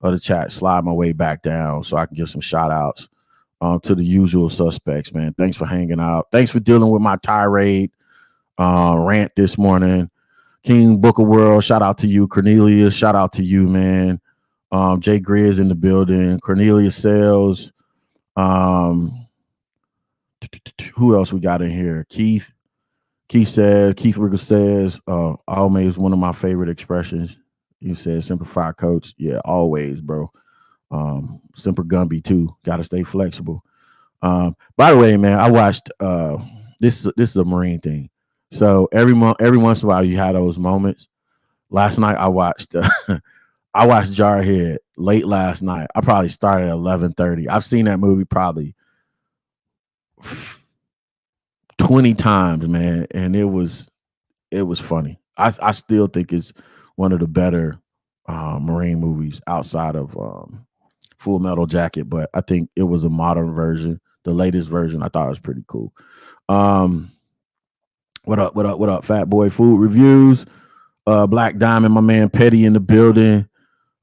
of the chat, slide my way back down so I can give some shout outs to the usual suspects, man. Thanks for hanging out. Thanks for dealing with my tirade rant this morning. King Booker World, shout out to you. Cornelius, shout out to you, man. Jay Grizz in the building. Cornelius Sales. Who else we got in here? Keith Riggle says, always one of my favorite expressions. You said simplify coach. Yeah, always, bro. Semper Gumby too. Gotta stay flexible. By the way, man, I watched this is a Marine thing. So every once in a while you have those moments. Last night I watched Jarhead late last night. I probably started at 11:30. I've seen that movie probably 20 times, man, and it was funny. I still think it's one of the better Marine movies outside of Full Metal Jacket, but I think it was a modern version. The latest version I thought was pretty cool. What up, Fat Boy Food Reviews? Black Diamond, my man Petty in the building.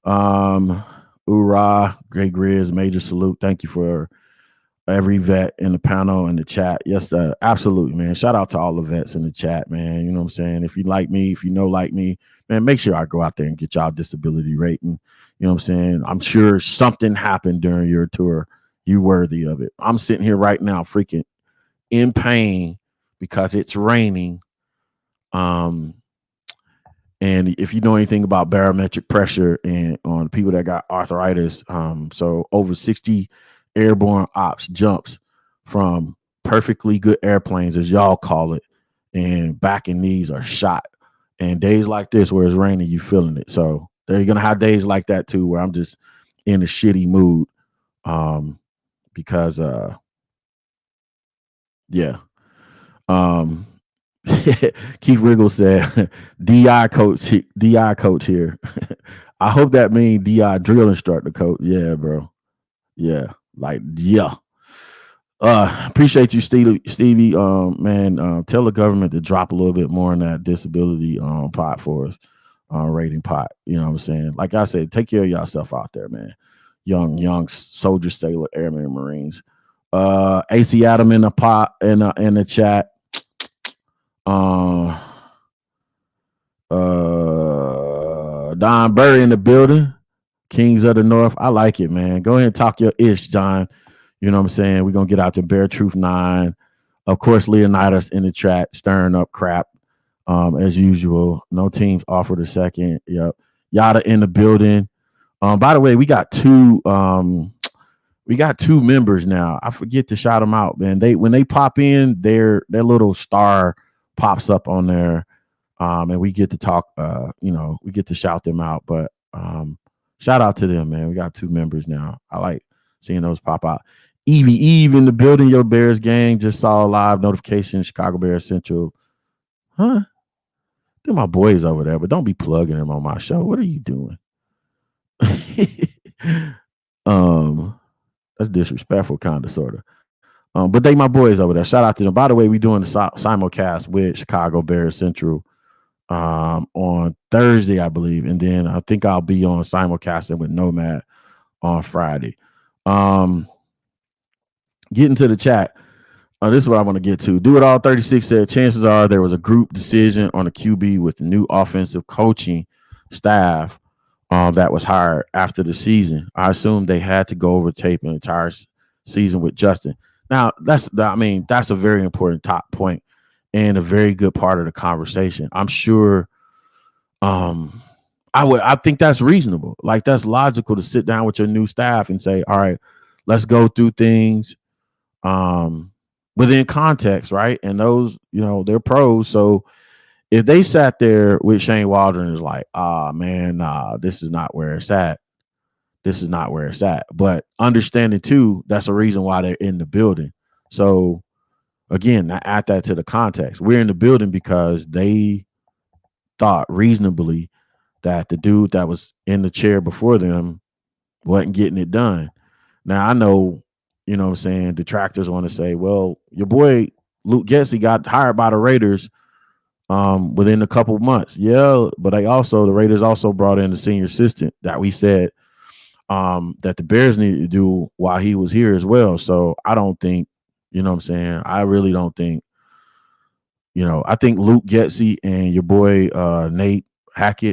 Hoorah, Great Grizz, major salute. Thank you for every vet in the panel and the chat. Yes, absolutely, man. Shout out to all the vets in the chat, man. You know what I'm saying? If you like me, man, make sure I go out there and get y'all disability rating. You know what I'm saying? I'm sure something happened during your tour. You worthy of it. I'm sitting here right now freaking in pain because it's raining. And if you know anything about barometric pressure and on people that got arthritis, so over 60 airborne ops jumps from perfectly good airplanes, as y'all call it, and back and knees are shot. And days like this where it's raining, you feeling it. So they're gonna have days like that too, where I'm just in a shitty mood, because yeah. Keith Riggle said, DI coach here. I hope that means DI drill instructor coach. Yeah, bro. Yeah, like yeah. Appreciate you, Stevie. Man, tell the government to drop a little bit more in that disability pot for us, rating pot. You know what I'm saying? Like I said, take care of yourself out there, man. Young soldier, sailor, airman, Marines. AC Adam in the pot in the chat. Don Burry in the building. Kings of the North. I like it, man. Go ahead and talk your ish, John. You know what I'm saying? We're gonna get out to Bear Truth 9. Of course, Leonidas in the chat, stirring up crap. As usual. No teams offered a second. Yep. Yada in the building. By the way, we got two members now. I forget to shout them out, man. When they pop in, their little star pops up on there, and we get to talk. We get to shout them out. But shout out to them, man. We got 2 members now. I like seeing those pop out. Evie Eve in the building. Your Bears gang just saw a live notification. Chicago Bears Central. Huh? They're my boys over there, but don't be plugging them on my show. What are you doing? That's disrespectful, kind of, sort of. But they my boys over there. Shout out to them. By the way, we doing the simulcast with Chicago Bears Central on Thursday, I believe, and then I think I'll be on simulcasting with Nomad on Friday. Getting to the chat. This is what I want to get to. Do It All 36 said chances are there was a group decision on a QB with the new offensive coaching staff that was hired after the season. I assume they had to go over tape an entire season with Justin. Now, that's a very important top point and a very good part of the conversation. I'm sure I think that's reasonable. Like, that's logical to sit down with your new staff and say, all right, let's go through things within context, right? And those, they're pros. So if they sat there with Shane Waldron and is like, this is not where it's at. This is not where it's at. But understanding too, that's a reason why they're in the building. So again, add that to the context. We're in the building because they thought reasonably that the dude that was in the chair before them wasn't getting it done. Now I know, what I'm saying, detractors want to say, well, your boy Luke Getsy got hired by the Raiders within a couple of months. Yeah, but the Raiders also brought in the senior assistant that we said that the Bears needed to do while he was here as well. So I don't think, I really don't think, I think Luke Getsy and your boy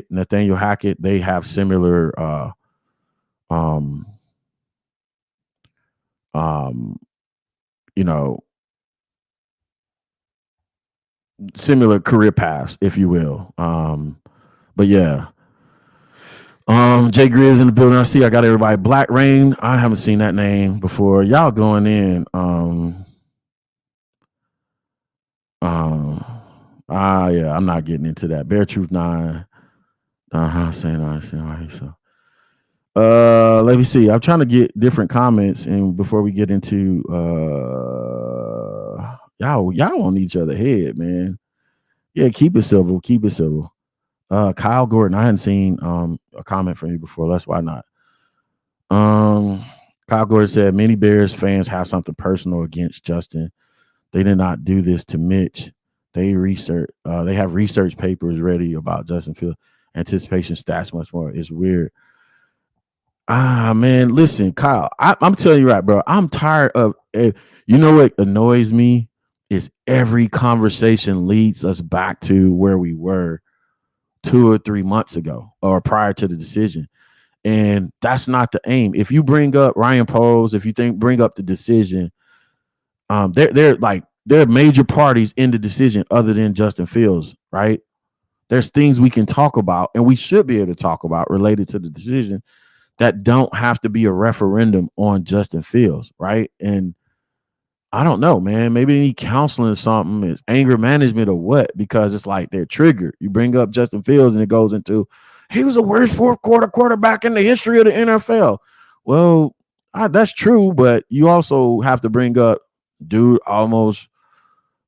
Nathaniel Hackett, they have similar similar career paths, if you will. But yeah. Jay Greer's in the building. I got everybody. Black Rain. I haven't seen that name before. Y'all going in. Yeah, I'm not getting into that. Bear Truth 9. So. Let me see. I'm trying to get different comments, and before we get into y'all on each other head, man. Yeah, keep it civil. Keep it civil. Kyle Gordon, I hadn't seen a comment from you before. That's why not. Kyle Gordon said many Bears fans have something personal against Justin. They did not do this to Mitch. They have research papers ready about Justin Fields, anticipation stats, much more. It's weird. Man, listen, Kyle, I'm telling you right, bro. I'm tired of you know what annoys me is every conversation leads us back to where we were 2 or 3 months ago or prior to the decision. And that's not the aim. If you bring up Ryan Poles, if you bring up the decision, they're major parties in the decision other than Justin Fields, right? There's things we can talk about and we should be able to talk about related to the decision that don't have to be a referendum on Justin Fields, right? And I don't know, man. Maybe they need counseling or something. It's anger management or what? Because it's like they're triggered. You bring up Justin Fields and it goes into, he was the worst fourth quarter quarterback in the history of the NFL. Well, that's true, but you also have to bring up dude almost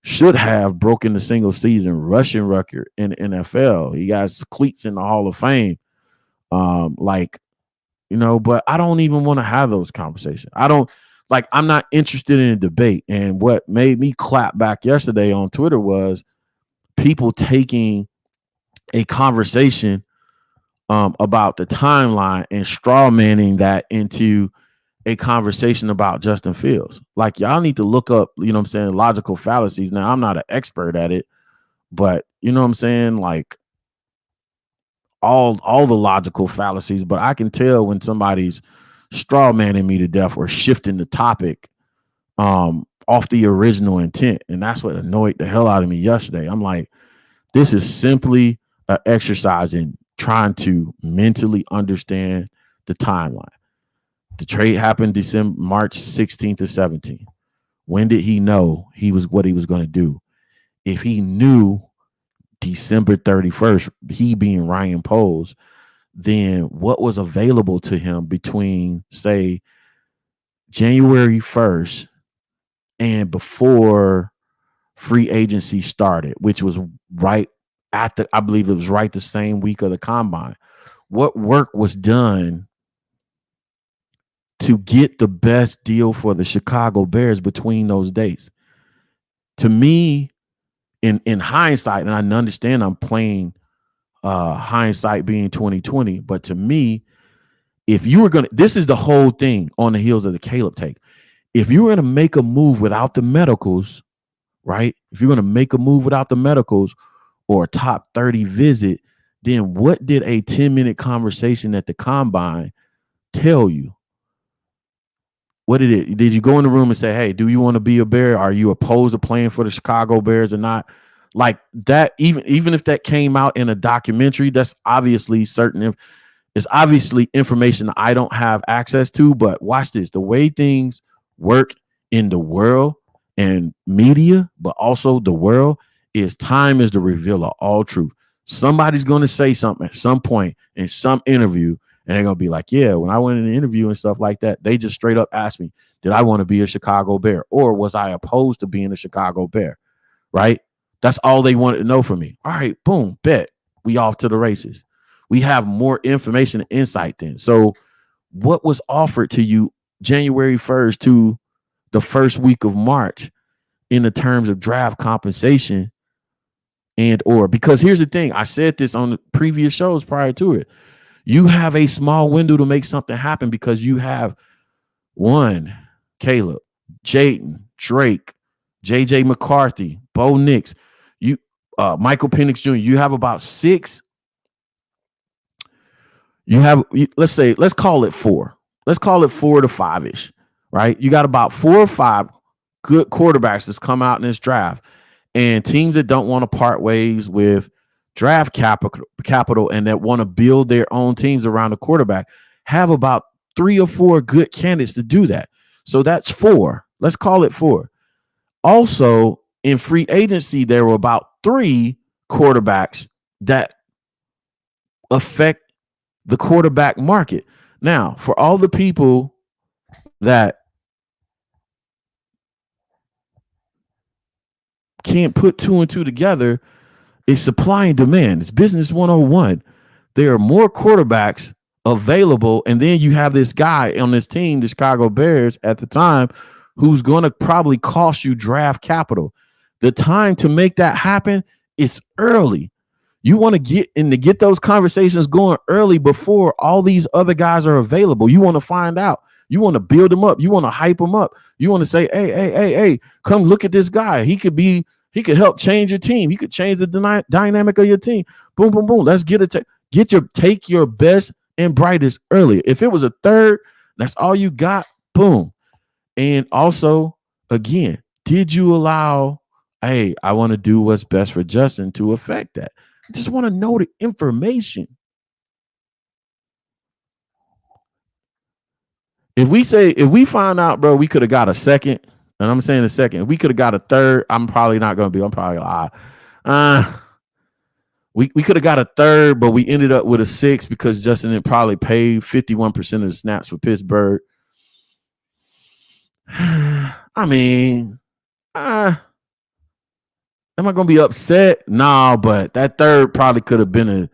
should have broken the single season rushing record in the NFL. He got cleats in the Hall of Fame. But I don't even want to have those conversations. I'm not interested in a debate. And what made me clap back yesterday on Twitter was people taking a conversation about the timeline and straw manning that into a conversation about Justin Fields. Like, y'all need to look up, logical fallacies. Now, I'm not an expert at it, but like all the logical fallacies, but I can tell when somebody's straw manning me to death or shifting the topic off the original intent. And that's what annoyed the hell out of me yesterday. I'm like, this is simply an exercise in trying to mentally understand the timeline. The trade happened March 16th or 17th. When did he know what he was going to do? If he knew December 31st, he being Ryan Poles, then what was available to him between, say, January 1st and before free agency started, which was right at I believe it was right the same week of the combine. What work was done to get the best deal for the Chicago Bears between those dates. To me, in hindsight, and I understand I'm playing hindsight being 2020, but to me, if you were gonna, this is the whole thing on the heels of the Caleb take. If you were gonna make a move without the medicals, right? If you're gonna make a move without the medicals or a top 30 visit, then what did a 10-minute conversation at the combine tell you? What did it? Did you go in the room and say, "Hey, do you want to be a Bear? Are you opposed to playing for the Chicago Bears or not?" Like that, even if that came out in a documentary, that's obviously certain. It's obviously information that I don't have access to. But watch this: the way things work in the world and media, but also the world, is time is the reveal of all truth. Somebody's going to say something at some point in some interview, and they're going to be like, yeah, when I went in an interview and stuff like that, they just straight up asked me, did I want to be a Chicago Bear, or was I opposed to being a Chicago Bear? Right? That's all they wanted to know from me. All right, boom, bet. We off to the races. We have more information and insight then. So what was offered to you January 1st to the first week of March in the terms of draft compensation and or, because here's the thing, I said this on the previous shows prior to it. You have a small window to make something happen because you have one, Caleb, Jayden, Drake, JJ McCarthy, Bo Nix, you, Michael Penix Jr. You have about 6. You have, let's call it 4. Let's call it 4 to 5-ish, right? You got about 4 or 5 good quarterbacks that's come out in this draft, and teams that don't want to part ways with draft capital and that want to build their own teams around the quarterback have about 3 or 4 good candidates to do that. So that's 4. Let's call it 4. Also, in free agency, there were about 3 quarterbacks that affect the quarterback market. Now, for all the people that can't put 2 and 2 together, it's supply and demand. It's business 101. There are more quarterbacks available, and then you have this guy on this team, the Chicago Bears at the time, who's going to probably cost you draft capital. The time to make that happen, it's early. You want to get those conversations going early before all these other guys are available. You want to find out. You want to build them up. You want to hype them up. You want to say, hey, come look at this guy. He could help change your team. He could change the dynamic of your team. Boom, boom, boom. Let's take your best and brightest early. If it was a 3rd, that's all you got. Boom. And also, again, did you allow, hey, I want to do what's best for Justin to affect that? I just want to know the information. If we find out, bro, we could have got a 2nd, and I'm saying a 2nd, if we could have got a 3rd, I'm probably lie. We could have got a 3rd, but we ended up with a 6 because Justin didn't probably pay 51% of the snaps for Pittsburgh. I mean, am I going to be upset? No, but that 3rd probably could have been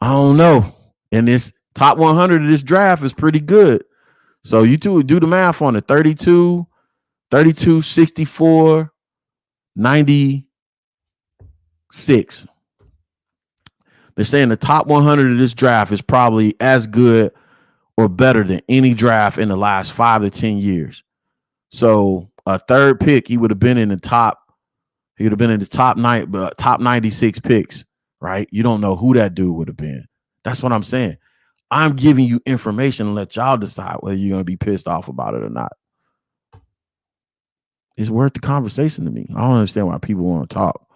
I don't know. And this top 100 of this draft is pretty good. So you two do the math on it. 32, 64, 96. They're saying the top 100 of this draft is probably as good or better than any draft in the last 5 to 10 years. So a 3rd pick, he would have been in the top. He would have been in the top 96 picks, right? You don't know who that dude would have been. That's what I'm saying. I'm giving you information and let y'all decide whether you're going to be pissed off about it or not. It's worth the conversation to me. I don't understand why people want to talk.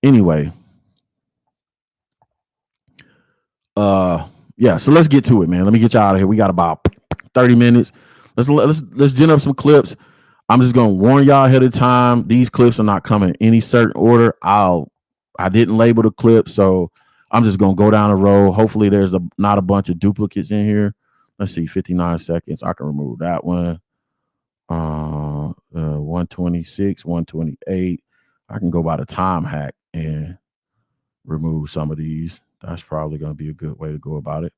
Anyway. Yeah, so let's get to it, man. Let me get you out of here. We got about 30 minutes. Let's gen up some clips. I'm just gonna warn y'all ahead of time. These clips are not coming in any certain order. I didn't label the clip, so I'm just gonna go down the road. Hopefully, there's not a bunch of duplicates in here. Let's see, 59 seconds. I can remove that one. 126, 128. I can go by the time hack and remove some of these. That's probably gonna be a good way to go about it.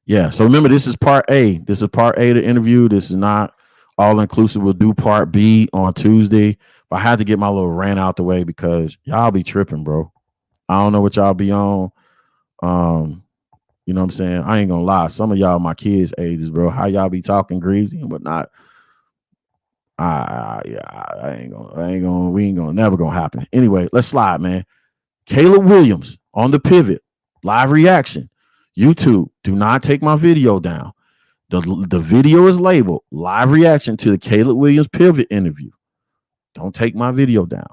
Yeah. So remember, this is part A. This is part A of the interview. This is not all inclusive. We'll do part B on Tuesday. But I had to get my little rant out the way because y'all be tripping, bro. I don't know what y'all be on. You know what I'm saying? I ain't gonna lie. Some of y'all my kids' ages, bro. How y'all be talking greasy and whatnot. We ain't gonna never gonna happen. Anyway, let's slide, man. Caleb Williams on the pivot, live reaction. YouTube, do not take my video down. The video is labeled live reaction to the Caleb Williams pivot interview. Don't take my video down.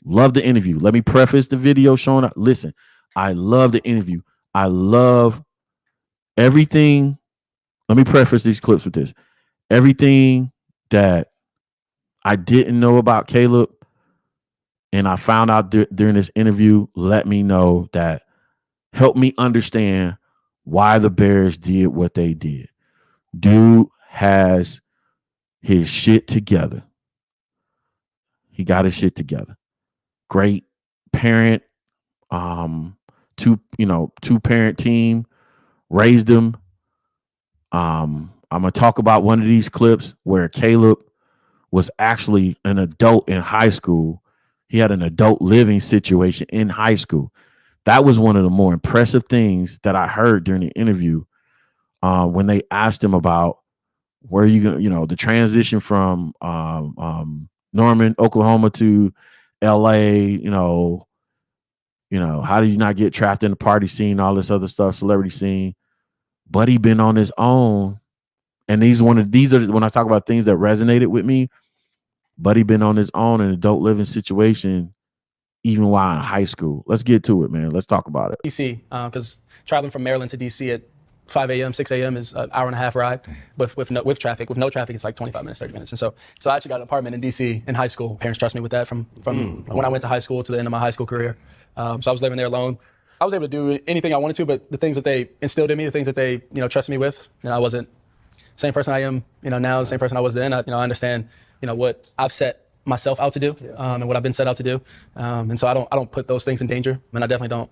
Love the interview. Let me preface the video showing up. Listen, I love the interview. I love everything. Let me preface these clips with this. Everything that I didn't know about Caleb and I found out during this interview, let me know that helped me understand why the Bears did what they did. Dude has his shit together. He got his shit together. Great parent, two parent team, raised him. I'm gonna talk about one of these clips where Caleb was actually an adult in high school. He had an adult living situation in high school. That was one of the more impressive things that I heard during the interview when they asked him about where you gonna, the transition from Norman, Oklahoma to LA, how did you not get trapped in the party scene, all this other stuff, celebrity scene? But he been on his own. And these are when I talk about things that resonated with me. But he been on his own in an adult living situation, even while in high school. Let's get to it, man. Let's talk about it. DC, because traveling from Maryland to DC at 5 a.m., 6 a.m. is an hour and a half ride. With traffic. With no traffic, it's like 25 minutes, 30 minutes. And so I actually got an apartment in DC in high school. Parents trust me with that from when I went to high school to the end of my high school career. So I was living there alone. I was able to do anything I wanted to, but the things that they instilled in me, the things that they trusted me with, I wasn't the same person I am now, the same person I was then. I understand what I've set myself out to do and what I've been set out to do. And so I don't put those things in danger. And I definitely don't,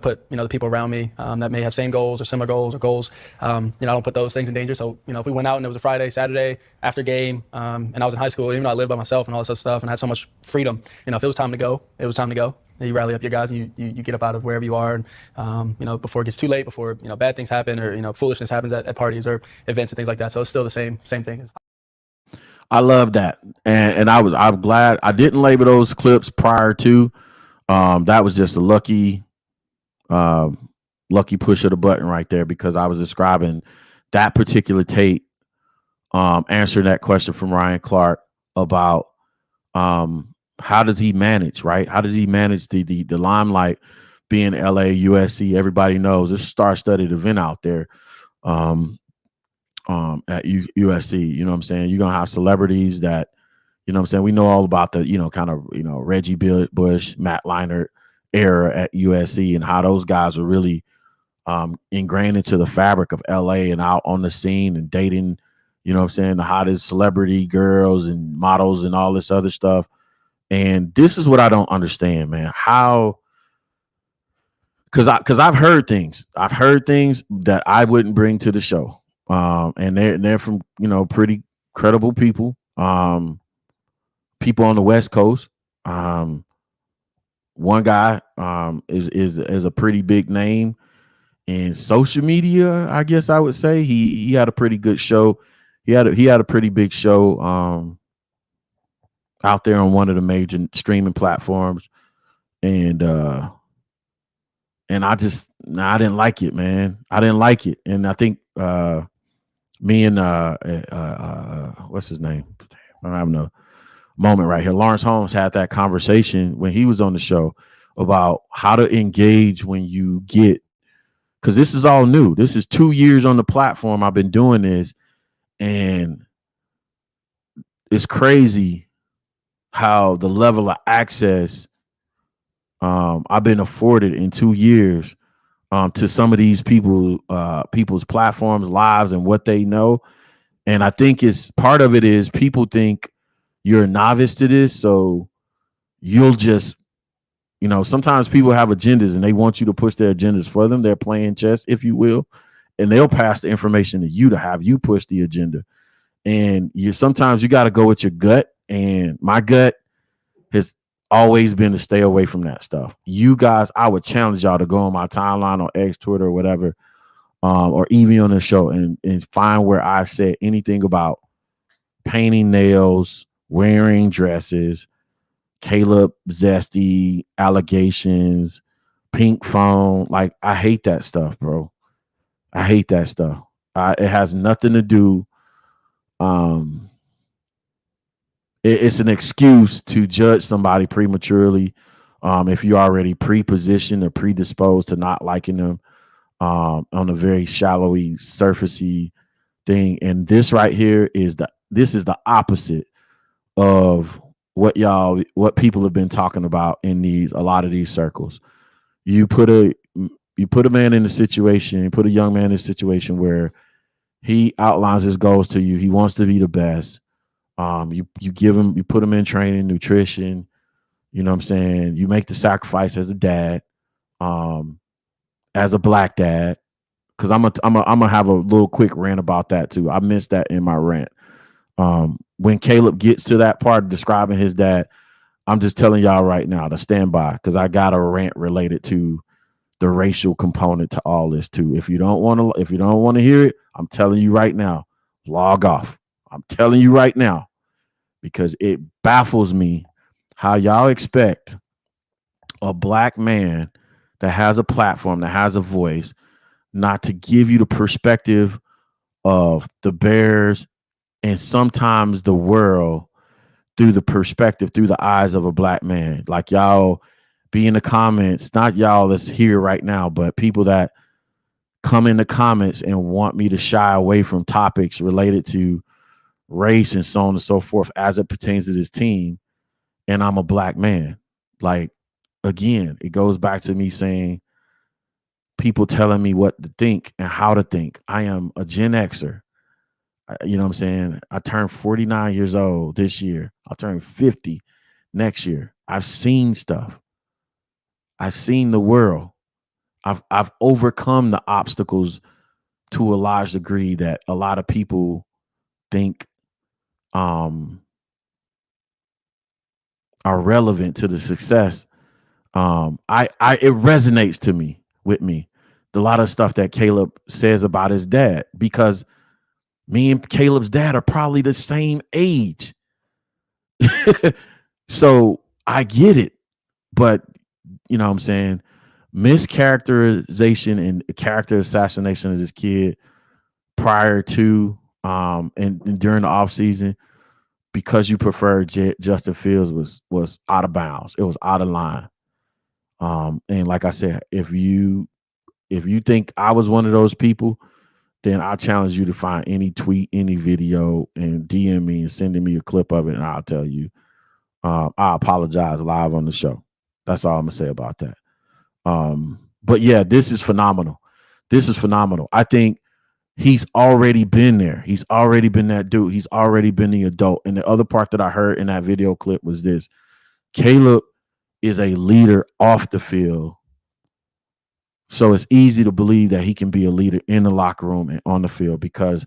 put, the people around me that may have same goals or similar goals or goals. I don't put those things in danger. So, if we went out and it was a Friday, Saturday after game, and I was in high school, even though I lived by myself and all this other stuff and I had so much freedom, if it was time to go, it was time to go. You rally up your guys and you get up out of wherever you are, and before it gets too late, before bad things happen or foolishness happens at parties or events and things like that. So it's still the same thing. I love that, and I'm glad I didn't label those clips prior to. That was just a lucky push of the button right there because I was describing that particular tape, answering that question from Ryan Clark about how does he manage, right? How did he manage the limelight being LA, USC? Everybody knows it's a star-studded event out there. At USC, you know what I'm saying? You're going to have celebrities that, you know what I'm saying? We know all about the, Reggie Bush, Matt Leinart era at USC and how those guys were really ingrained into the fabric of LA and out on the scene and dating, you know what I'm saying? The hottest celebrity girls and models and all this other stuff. And this is what I don't understand, man. How, because I've heard things that I wouldn't bring to the show. And they're from pretty credible people, people on the West Coast. One guy is a pretty big name in social media, I guess I would say. He had a pretty good show. He had a pretty big show out there on one of the major streaming platforms, and I didn't like it, man. I didn't like it, and I think. Me and what's his name? I'm having a moment right here. Lawrence Holmes had that conversation when he was on the show about how to engage when you get, because this is all new. This is 2 years on the platform. I've been doing this, and it's crazy how the level of access I've been afforded in 2 years. To some of these people's platforms, lives, and what they know. And I think part of it is people think you're a novice to this. So you'll just, sometimes people have agendas and they want you to push their agendas for them. They're playing chess, if you will. and they'll pass the information to you to have you push the agenda. And sometimes you got to go with your gut, and my gut has always been to stay away from that stuff. You guys, I would challenge y'all to go on my timeline on X, Twitter, or whatever, or even on the show, and find where I've said anything about painting nails, wearing dresses, Caleb Zesty allegations, pink phone. Like, I hate that stuff, bro. I hate that stuff. It has nothing to do. It's an excuse to judge somebody prematurely. If you're already pre-positioned or predisposed to not liking them, on a very shallowy, surfacey thing. And this right here is the opposite of what people have been talking about in a lot of these circles. You put a man in a situation, you put a young man in a situation where he outlines his goals to you. He wants to be the best. You put him in training, nutrition. You know what I'm saying? You make the sacrifice as a dad, as a black dad. Because I'm gonna have a little quick rant about that too. I missed that in my rant. When Caleb gets to that part of describing his dad, I'm just telling y'all right now to stand by, because I got a rant related to the racial component to all this too. If you don't want to hear it, I'm telling you right now, log off. I'm telling you right now, because it baffles me how y'all expect a black man that has a platform, that has a voice, not to give you the perspective of the Bears and sometimes the world through the eyes of a black man. Like, y'all be in the comments, not y'all that's here right now, but people that come in the comments and want me to shy away from topics related to race and so on and so forth as it pertains to this team. And I'm a black man. Like, again, it goes back to me saying, people telling me what to think and how to think. I am a Gen Xer. You know what I'm saying? I turned 49 years old this year. I'll turn 50 next year. I've seen stuff. I've seen the world. I've overcome the obstacles to a large degree that a lot of people think are relevant to the success. It resonates with me. A lot of stuff that Caleb says about his dad, because me and Caleb's dad are probably the same age. So I get it. But, you know what I'm saying, mischaracterization and character assassination of this kid prior to and during the offseason, because you prefer Justin Fields, was out of bounds. It was out of line. And like I said, if you think I was one of those people, then I challenge you to find any tweet, any video, and DM me and sending me a clip of it, and I'll tell you. I apologize live on the show. That's all I'm gonna say about that. But yeah, this is phenomenal. This is phenomenal. I think he's already been there. He's already been that dude. He's already been the adult. And the other part that I heard in that video clip was this: Caleb is a leader off the field. So it's easy to believe that he can be a leader in the locker room and on the field, because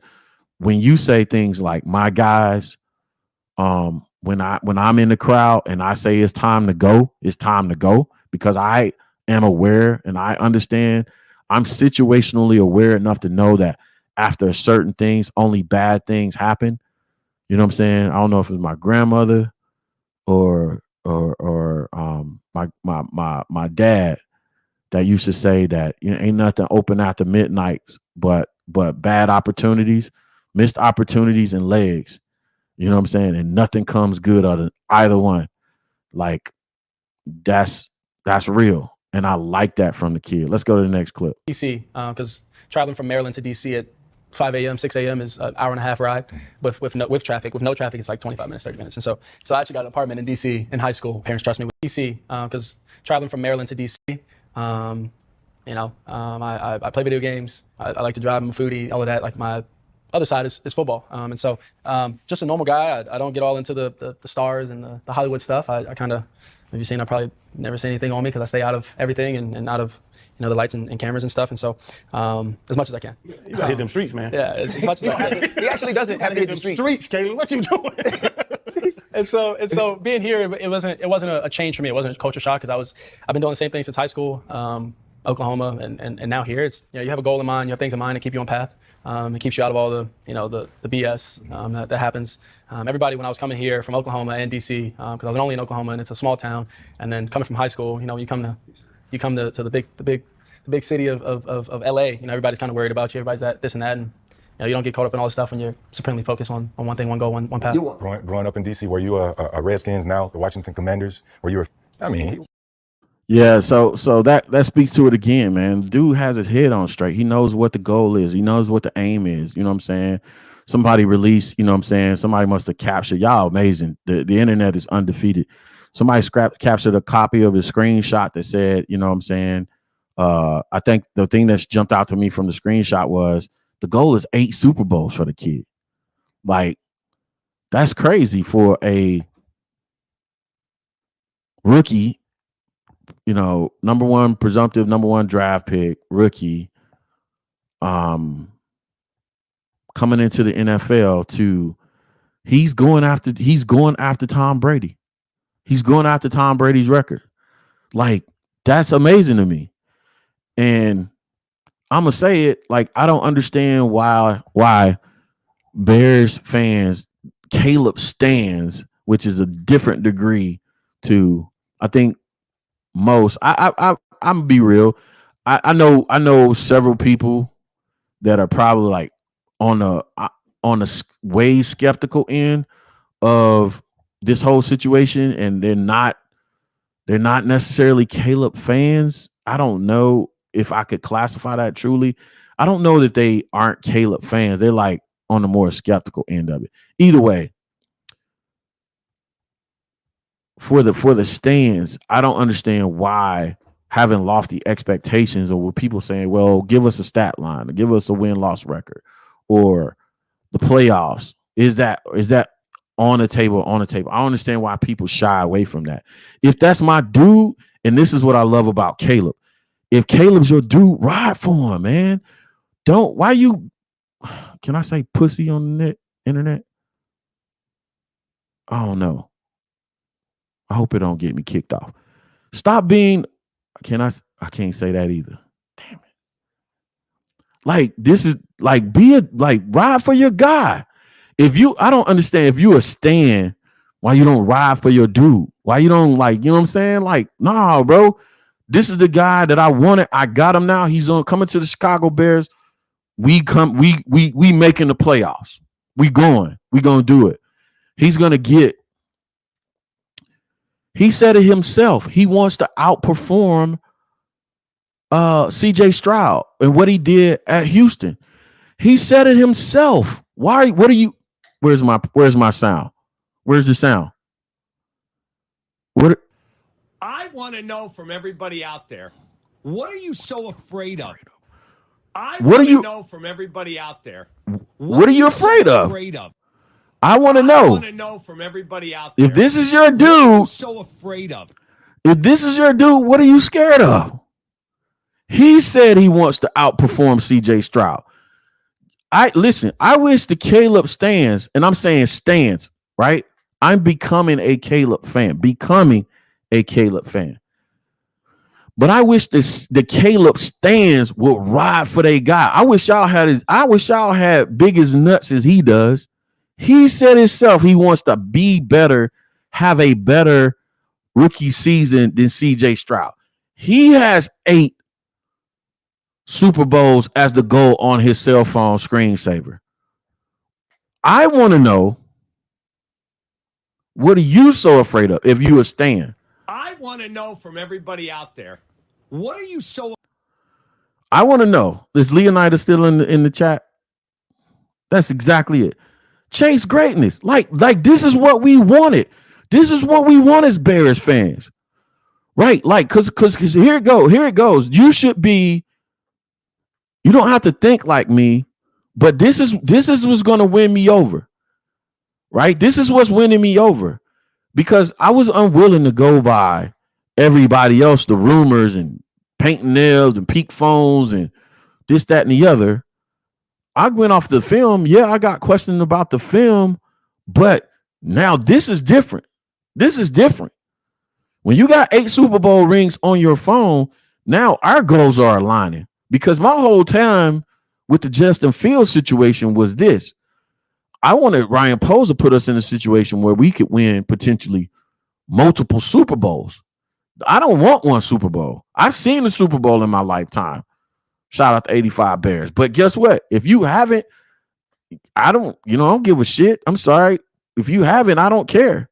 when you say things like "my guys," when I'm in the crowd and I say it's time to go, it's time to go, because I am aware and I understand. I'm situationally aware enough to know that after certain things, only bad things happen. You know what I'm saying? I don't know if it's my grandmother or my dad that used to say that, you know, ain't nothing open after midnight but bad opportunities, missed opportunities, and legs. You know what I'm saying? And nothing comes good out of either one. Like, that's real. And I like that from the kid. Let's go to the next clip. DC, because traveling from Maryland to DC at 5 a.m., 6 a.m. is an hour and a half ride with traffic. With no traffic, it's like 25 minutes, 30 minutes. And so I actually got an apartment in DC in high school. Parents trust me with DC, because traveling from Maryland to DC, I play video games. I like to drive. I'm a foodie, all of that. Like, my other side is football. And so just a normal guy. I don't get all into the stars and the Hollywood stuff. I kind of Have you seen? I probably never say anything on me because I stay out of everything and out of the lights and cameras and stuff. And so as much as I can. You gotta hit them streets, man. Yeah, as much as I can. He actually doesn't have to hit the streets. Caleb, what you doing? And so being here, it wasn't a change for me. It wasn't a culture shock because I've been doing the same thing since high school, Oklahoma, and now here. It's you have a goal in mind, you have things in mind to keep you on path. It keeps you out of all the the BS that happens. Everybody, when I was coming here from Oklahoma and DC, because I was only in Oklahoma and it's a small town, and then coming from high school, you come to the big city of LA. Everybody's kind of worried about you. Everybody's this and that, and you don't get caught up in all this stuff when you're supremely focused on one thing, one goal, one path. Growing up in DC, were you a Redskins, now the Washington Commanders? Were you Yeah, so that speaks to it again, man. Dude has his head on straight. He knows what the goal is. He knows what the aim is. You know what I'm saying? Somebody released, you know what I'm saying? Somebody must have captured. Y'all amazing. The internet is undefeated. Somebody captured a copy of his screenshot that said, you know what I'm saying? I think the thing that's jumped out to me from the screenshot was the goal is 8 Super Bowls for the kid. Like, that's crazy for a rookie, number one presumptive, number one draft pick, rookie, coming into the NFL he's going after Tom Brady. He's going after Tom Brady's record. Like, that's amazing to me. And I'm gonna say it, like, I don't understand why Bears fans, Caleb stands, which is a different degree to, I think, most. I'm gonna be real. I know several people that are probably like on a way skeptical end of this whole situation, and they're not necessarily Caleb fans. I don't know if I could classify that truly. I don't know that they aren't Caleb fans. They're like on the more skeptical end of it. Either way, for the stands, I don't understand why having lofty expectations, or with people saying, well, give us a stat line, or give us a win-loss record, or the playoffs. Is that on the table? I don't understand why people shy away from that. If that's my dude, and this is what I love about Caleb, if Caleb's your dude, ride for him, man. Can I say pussy on the internet? I don't know. I hope it don't get me kicked off. Stop being, I can't say that either. Damn it. Like, this is like, ride for your guy. I don't understand if you a stan, why you don't ride for your dude? Why you don't, like, you know what I'm saying? Like, nah, bro. This is the guy that I wanted. I got him now. He's coming to the Chicago Bears. We making the playoffs. We going to do it. He's going to get. He said it himself. He wants to outperform CJ Stroud and what he did at Houston. He said it himself. Why? What are you? Where's my sound? Where's the sound? What? I want to know from everybody out there, what are you so afraid of? I want to know from everybody out there, what are you afraid of? I want to know. I want to know from everybody out there, if this is your dude, what are you so afraid of? If this is your dude, what are you scared of? He said he wants to outperform CJ Stroud. I wish the Caleb stands, and I'm saying stands, right? I'm becoming a Caleb fan. But I wish the Caleb stands would ride for their guy. I wish y'all had big as nuts as he does. He said himself he wants to be better, have a better rookie season than CJ Stroud. He has 8 Super Bowls as the goal on his cell phone screensaver. I want to know, what are you so afraid of if you a stan? I want to know from everybody out there, what are you so? I want to know. Is Leonidas still in the chat? That's exactly it. Chase greatness. Like this is what we wanted. This is what we want as Bears fans, right? Like, cause here it goes. You should be. You don't have to think like me, but this is what's going to win me over, right? This is what's winning me over. because I was unwilling to go by everybody else, the rumors and painting nails and peak phones and this, that, and the other. I went off the film. Yeah, I got questioned about the film, but now this is different. This is different. When you got 8 Super Bowl rings on your phone, now our goals are aligning, because my whole time with the Justin Fields situation was this. I wanted Ryan Poles to put us in a situation where we could win potentially multiple Super Bowls. I don't want one Super Bowl. I've seen the Super Bowl in my lifetime. Shout out to 85 Bears. But guess what? If you haven't, I don't give a shit. I'm sorry. If you haven't, I don't care.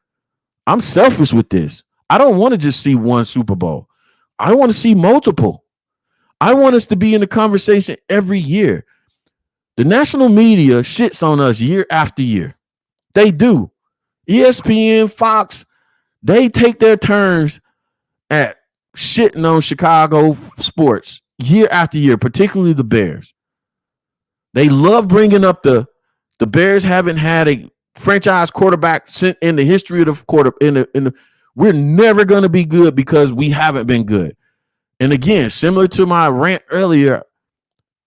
I'm selfish with this. I don't want to just see one Super Bowl. I want to see multiple. I want us to be in the conversation every year. The national media shits on us year after year. They do. ESPN, Fox, they take their turns at shitting on Chicago sports year after year, particularly the Bears. They love bringing up the Bears haven't had a franchise quarterback in the history of the quarter. We're never going to be good because we haven't been good. And again, similar to my rant earlier,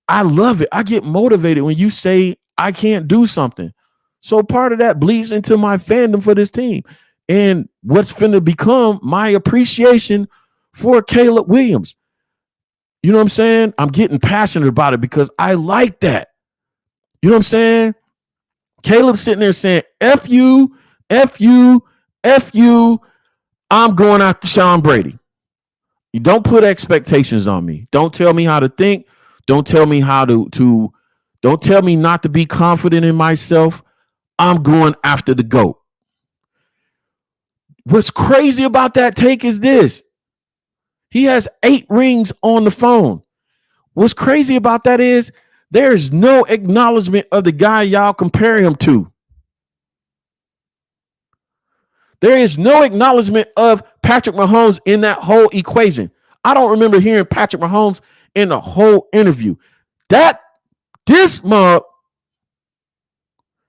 I love it. I get motivated when you say I can't do something. So part of that bleeds into my fandom for this team and what's finna become my appreciation for Caleb Williams. You know what I'm saying? I'm getting passionate about it because I like that. You know what I'm saying? Caleb sitting there saying, F you, F you, F you. I'm going after Sean Brady. You don't put expectations on me. Don't tell me how to think. Don't tell me how to don't tell me not to be confident in myself. I'm going after the GOAT. What's crazy about that take is this. He has 8 rings on the phone. What's crazy about that is there's no acknowledgement of the guy y'all compare him to. There is no acknowledgement of Patrick Mahomes in that whole equation. I don't remember hearing Patrick Mahomes in the whole interview. This mug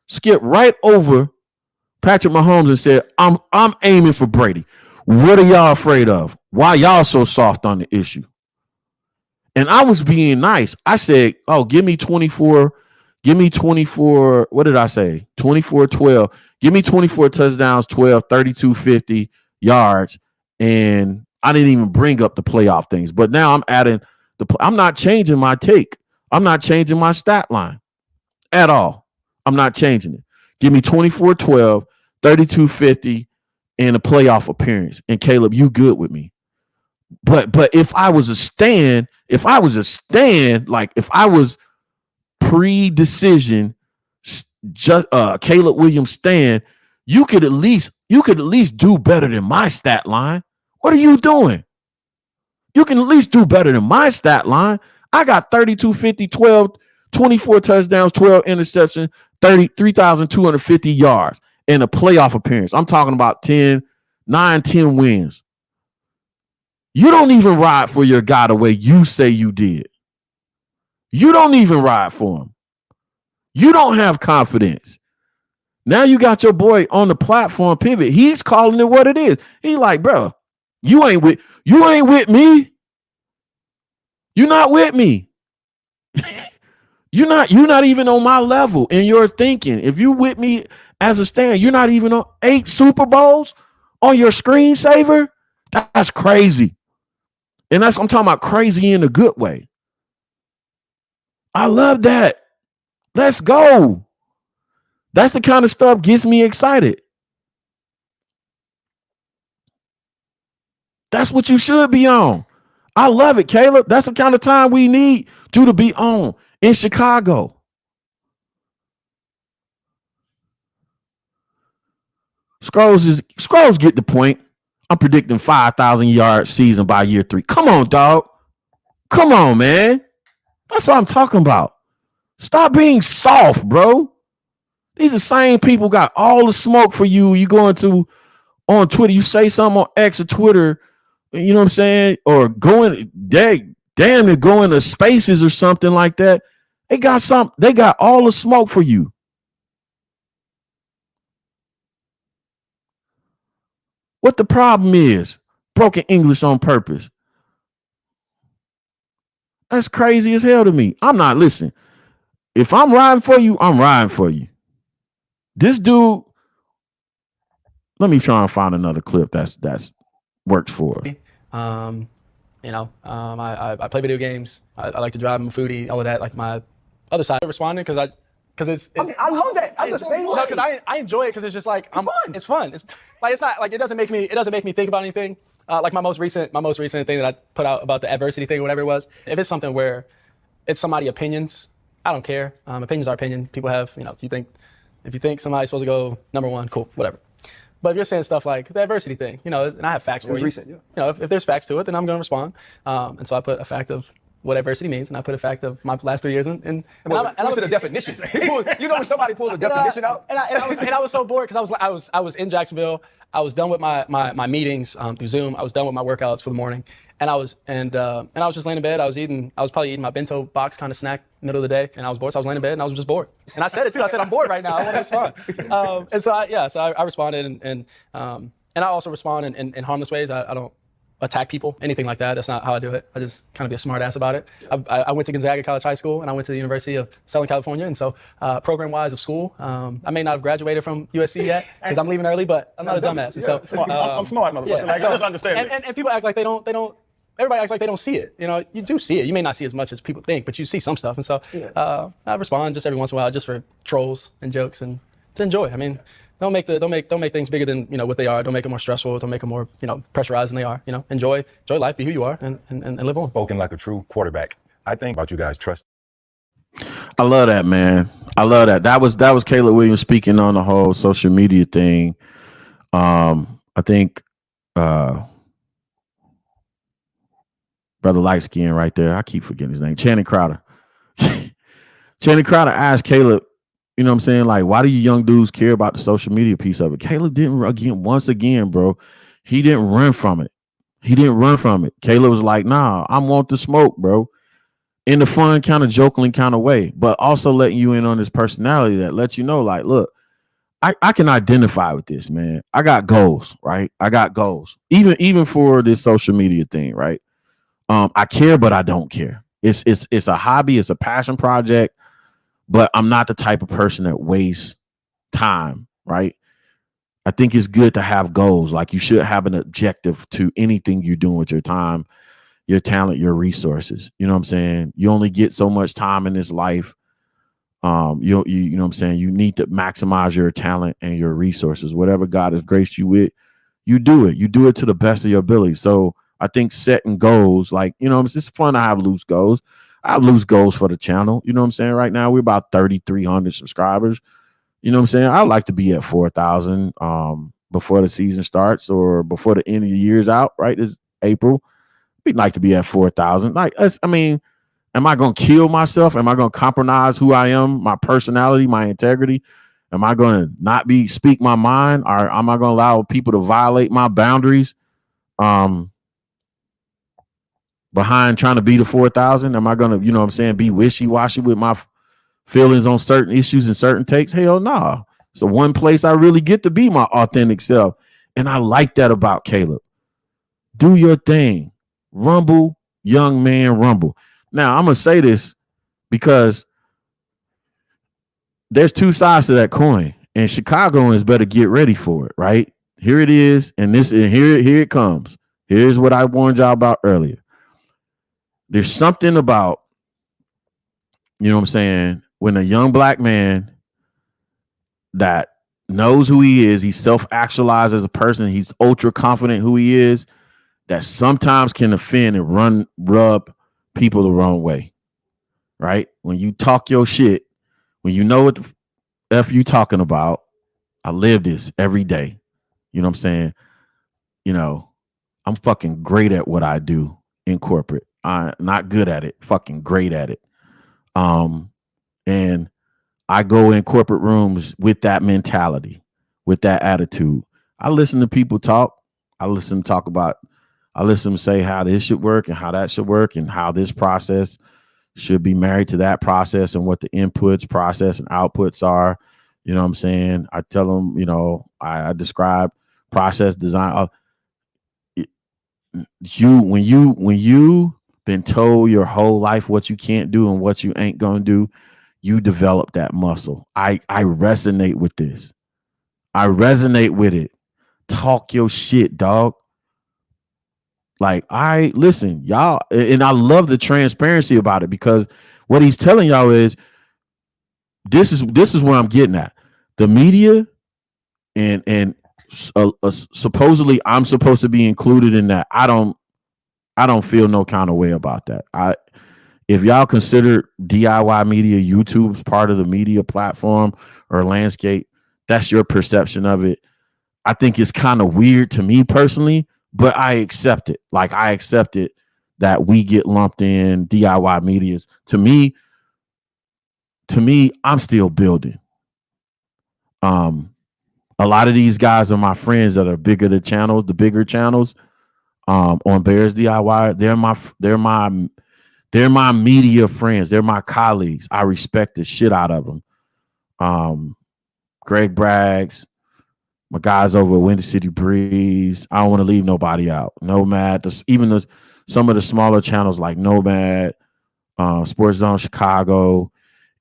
skipped right over Patrick Mahomes and said, I'm aiming for Brady. What are y'all afraid of? Why y'all so soft on the issue? And I was being nice. I said, oh, give me 24. What did I say? 24-12. Give me 24 touchdowns, 12, 32-50 yards. And I didn't even bring up the playoff things. But now I'm adding I'm not changing my take. I'm not changing my stat line at all. I'm not changing it. Give me 24-12, 32-50, and a playoff appearance. And Caleb, you good with me. But if I was pre-decision, Caleb Williams stand, you could at least do better than my stat line. What are you doing? You can at least do better than my stat line. I got 32-50, 12, 24 touchdowns, 12 interceptions, 3,250 yards, and a playoff appearance. I'm talking about 10 wins. You don't even ride for your guy the way you say you did. You don't even ride for him. You don't have confidence. Now you got your boy on the platform pivot. He's calling it what it is. He like, bro, you ain't with me. You're not with me. You're not even on my level in your thinking. If you with me as a stand, you're not even on 8 Super Bowls on your screensaver. That's crazy. And I'm talking about crazy in a good way. I love that. Let's go. That's the kind of stuff gets me excited. That's what you should be on. I love it, Caleb. That's the kind of time we need you to be on in Chicago. Scrolls get the point. I'm predicting 5,000 yard season by year 3. Come on, dog. Come on, man. That's what I'm talking about. Stop being soft, bro. These are the same people got all the smoke for you. You going to on Twitter, you say something on X or Twitter, you know what I'm saying? Or going, damn it, going to spaces or something like that. They got all the smoke for you. what the problem is. Broken English on purpose. That's crazy as hell to me. I'm not listening. If I'm riding for you, I'm riding for you. This dude, let me try and find another clip that's works for us. I play video games. I like to drive. I'm a foodie. All of that. Like my other side, responding because it's. I mean, I love that. I'm the same way. No, because I enjoy it because it's just like it's fun. It's like it's not like it doesn't make me think about anything. Like my most recent thing that I put out about the adversity thing or whatever it was. If it's something where it's somebody's opinions, I don't care. Opinions are opinion. People have, if you think somebody's supposed to go number one, cool, whatever. But if you're saying stuff like the adversity thing, and I have facts for you. Recent, yeah. If there's facts to it, then I'm going to respond. And so I put a fact of what adversity means, and I put a fact of my last 3 years and I was to the definition. When somebody pulled the definition out. And I was so bored because I was in Jacksonville. I was done with my meetings through Zoom. I was done with my workouts for the morning, and I was just laying in bed. I was probably eating my bento box kind of snack middle of the day, and I was bored. So I was laying in bed and I was just bored. And I said it too. I said I'm bored right now. I want to respond. And so I responded and I also respond in harmless ways. I don't attack people, anything like that. That's not how I do it. I just kind of be a smart ass about it. I went to Gonzaga College High School, and I went to the University of Southern California. And so program-wise of school, I may not have graduated from USC yet because I'm leaving early, but I'm not a dumbass. And so I'm smart, motherfucker. Yeah, I just understand it. And people act like they don't. Everybody acts like they don't see it. You do see it. You may not see as much as people think, but you see some stuff. And so I respond just every once in a while, just for trolls and jokes and to enjoy. I mean, don't make things bigger than what they are. Don't make them more stressful. Don't make them more pressurized than they are. Enjoy life, be who you are, and live on. Spoken like a true quarterback. I think about you guys trust. I love that, man. I love that. That was Caleb Williams speaking on the whole social media thing. I think brother light skin right there. I keep forgetting his name. Channing Crowder. Channing Crowder asked Caleb, you know what I'm saying? Like, why do you young dudes care about the social media piece of it? Caleb didn't, once again, bro, he didn't run from it. Caleb was like, nah, I want the smoke, bro. In the fun, kind of jokingly kind of way, but also letting you in on his personality that lets you know, like, look, I can identify with this, man. I got goals, right? I got goals. Even for this social media thing, right? I care, but I don't care. It's a hobby, it's a passion project. But I'm not the type of person that wastes time, right? I think it's good to have goals. Like you should have an objective to anything you're doing with your time, your talent, your resources. You know what I'm saying? You only get so much time in this life. You know what I'm saying? You need to maximize your talent and your resources. Whatever God has graced you with, you do it. You do it to the best of your ability. So I think setting goals, like, it's just fun to have loose goals. I have loose goals for the channel. You know what I'm saying? Right now, we're about 3,300 subscribers. You know what I'm saying? I'd like to be at 4,000 before the season starts or before the end of the year's out, right? This April. We'd like to be at 4,000. Like, am I going to kill myself? Am I going to compromise who I am, my personality, my integrity? Am I going to not speak my mind? Or am I going to allow people to violate my boundaries? Behind trying to be the 4,000, am I gonna, be wishy-washy with my feelings on certain issues and certain takes? Hell no. Nah. So one place I really get to be my authentic self, and I like that about Caleb. Do your thing, rumble, young man, rumble. Now I'm gonna say this because there's two sides to that coin, and Chicagoans better get ready for it. Right here it is, and here it comes. Here's what I warned y'all about earlier. There's something about, when a young black man that knows who he is, he's self-actualized as a person, he's ultra confident who he is, that sometimes can offend and rub people the wrong way, right? When you talk your shit, when you know what the F you talking about, I live this every day. You know what I'm saying? I'm fucking great at what I do in corporate. I'm not good at it, fucking great at it. And I go in corporate rooms with that mentality, with that attitude. I listen to people talk. I listen them say how this should work and how that should work and how this process should be married to that process and what the inputs, process, and outputs are. You know what I'm saying? I tell them, I describe process design. When you been told your whole life what you can't do and what you ain't gonna do, you develop that muscle. I resonate with this. I resonate with it. Talk your shit, dog. Like, listen, y'all, and I love the transparency about it, because what he's telling y'all is this is where I'm getting at. The media and supposedly I'm supposed to be included in that. I don't feel no kind of way about that. If y'all consider DIY media, YouTube's part of the media platform or landscape, that's your perception of it. I think it's kind of weird to me personally, but I accept it. Like, I accept it that we get lumped in DIY medias. To me, I'm still building. A lot of these guys are my friends that are bigger the bigger channels on Bears DIY. They're my media friends. They're my colleagues. I respect the shit out of them. Greg Braggs, my guys over at Windy City Breeze. I don't want to leave nobody out. Nomad, some of the smaller channels like Nomad, Sports Zone Chicago.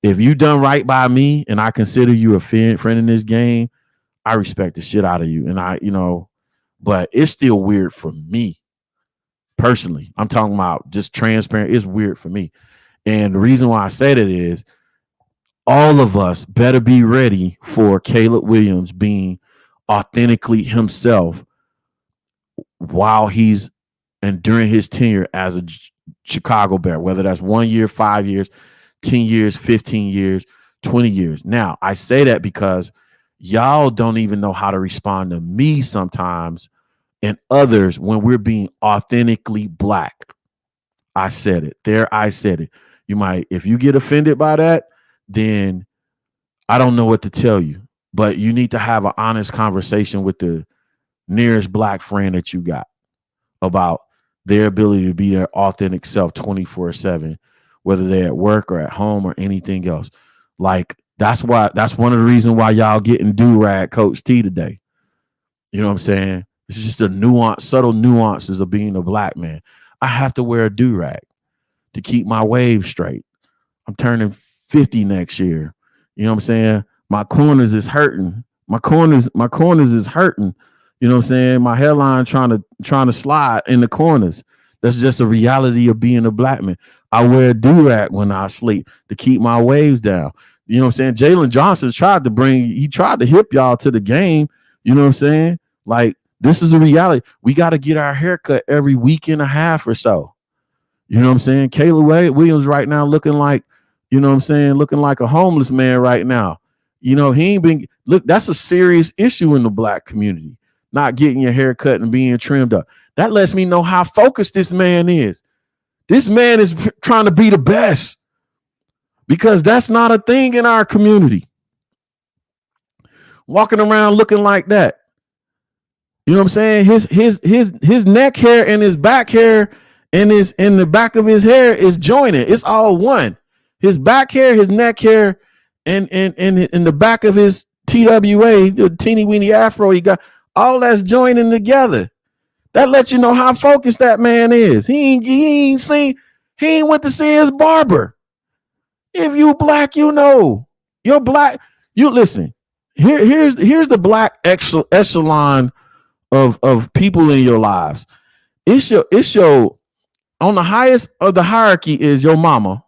If you done right by me and I consider you a friend in this game, I respect the shit out of you. And but it's still weird for me personally. I'm talking about just transparent. It's weird for me. And the reason why I say that is all of us better be ready for Caleb Williams being authentically himself while he's and during his tenure as a Chicago Bear, whether that's 1 year, 5 years, 10 years, 15 years, 20 years. Now, I say that because y'all don't even know how to respond to me sometimes and others when we're being authentically black. I said it. I said it. You might, if you get offended by that, then I don't know what to tell you. But you need to have an honest conversation with the nearest black friend that you got about their ability to be their authentic self 24/7, whether they're at work or at home or anything else. Like, that's one of the reasons why y'all getting do-rag Coach T today. You know what I'm saying? It's just subtle nuances of being a black man. I have to wear a do-rag to keep my wave straight. I'm turning 50 next year. You know what I'm saying? My corners is hurting. My corners is hurting. You know what I'm saying? My hairline trying to slide in the corners. That's just a reality of being a black man. I wear a do-rag when I sleep to keep my waves down. You know what I'm saying? Jalen Johnson tried to hip y'all to the game. You know what I'm saying? Like, this is a reality. We got to get our haircut every week and a half or so. You know what I'm saying? Caleb Williams right now looking like, you know what I'm saying, looking like a homeless man right now. You know, that's a serious issue in the black community, not getting your hair cut and being trimmed up. That lets me know how focused this man is. This man is trying to be the best, because that's not a thing in our community. Walking around looking like that. You know what I'm saying? His neck hair and his back hair and the back of his hair is jointed. It's all one. His back hair, his neck hair, and in the back of his TWA, the teeny weeny afro he got, all that's joining together. That lets you know how focused that man is. He ain't went to see his barber. If you black, you know. You're black. You listen. Here's the black echelon of people in your lives. It's your on the highest of the hierarchy is your mama.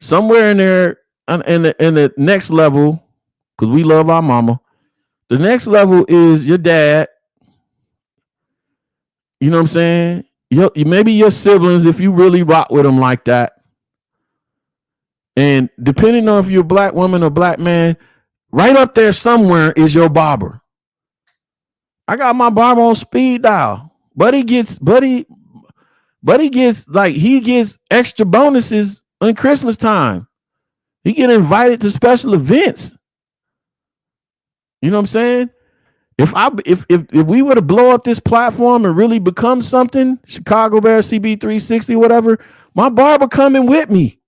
Somewhere in there, in the next level, because we love our mama. The next level is your dad. You know what I'm saying? Maybe your siblings, if you really rock with them like that. And depending on if you're a black woman or black man, right up there somewhere is your barber. I got my barber on speed dial. He gets extra bonuses on Christmas time. He get invited to special events. You know what I'm saying? If we were to blow up this platform and really become something, Chicago Bear, CB360, whatever, my barber coming with me.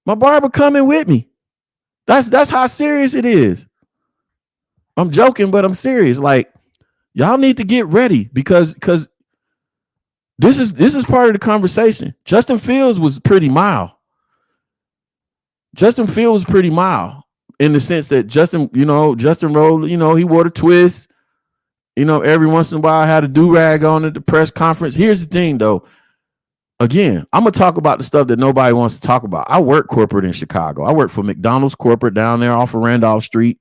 My barber coming with me. That's how serious it is. I'm joking, but I'm serious. Like, y'all need to get ready because this is part of the conversation. Justin Fields was pretty mild. Justin Fields was pretty mild in the sense that Justin rolled, he wore the twist. Every once in a while had a do-rag on at the press conference. Here's the thing, though. Again, I'm going to talk about the stuff that nobody wants to talk about. I work corporate in Chicago. I work for McDonald's corporate down there off of Randolph Street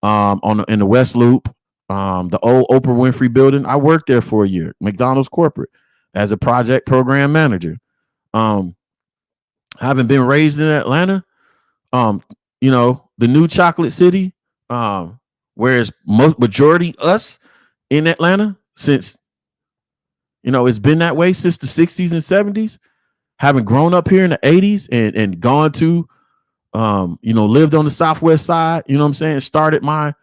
in the West Loop, the old Oprah Winfrey building. I worked there for a year, McDonald's corporate, as a project program manager. Having been raised in Atlanta, the new chocolate city, whereas majority us in Atlanta since, it's been that way since the 60s and 70s, having grown up here in the 80s and gone to, lived on the Southwest side, started my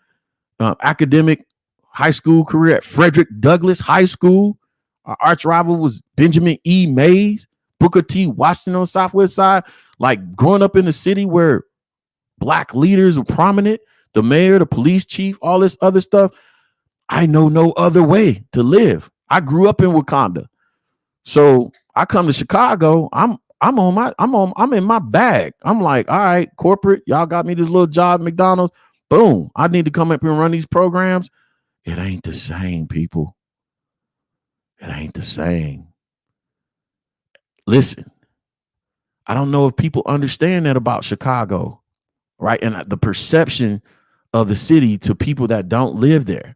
academic high school career at Frederick Douglass High School. Our arch rival was Benjamin E. Mays, Booker T. Washington on Southwest side. Like growing up in the city where Black leaders were prominent, the mayor, the police chief, all this other stuff. I know no other way to live. I grew up in Wakanda. So I come to Chicago. I'm in my bag. I'm like, all right, corporate, y'all got me this little job at McDonald's. Boom. I need to come up here and run these programs. It ain't the same, people. It ain't the same. Listen, I don't know if people understand that about Chicago, right? And the perception of the city to people that don't live there.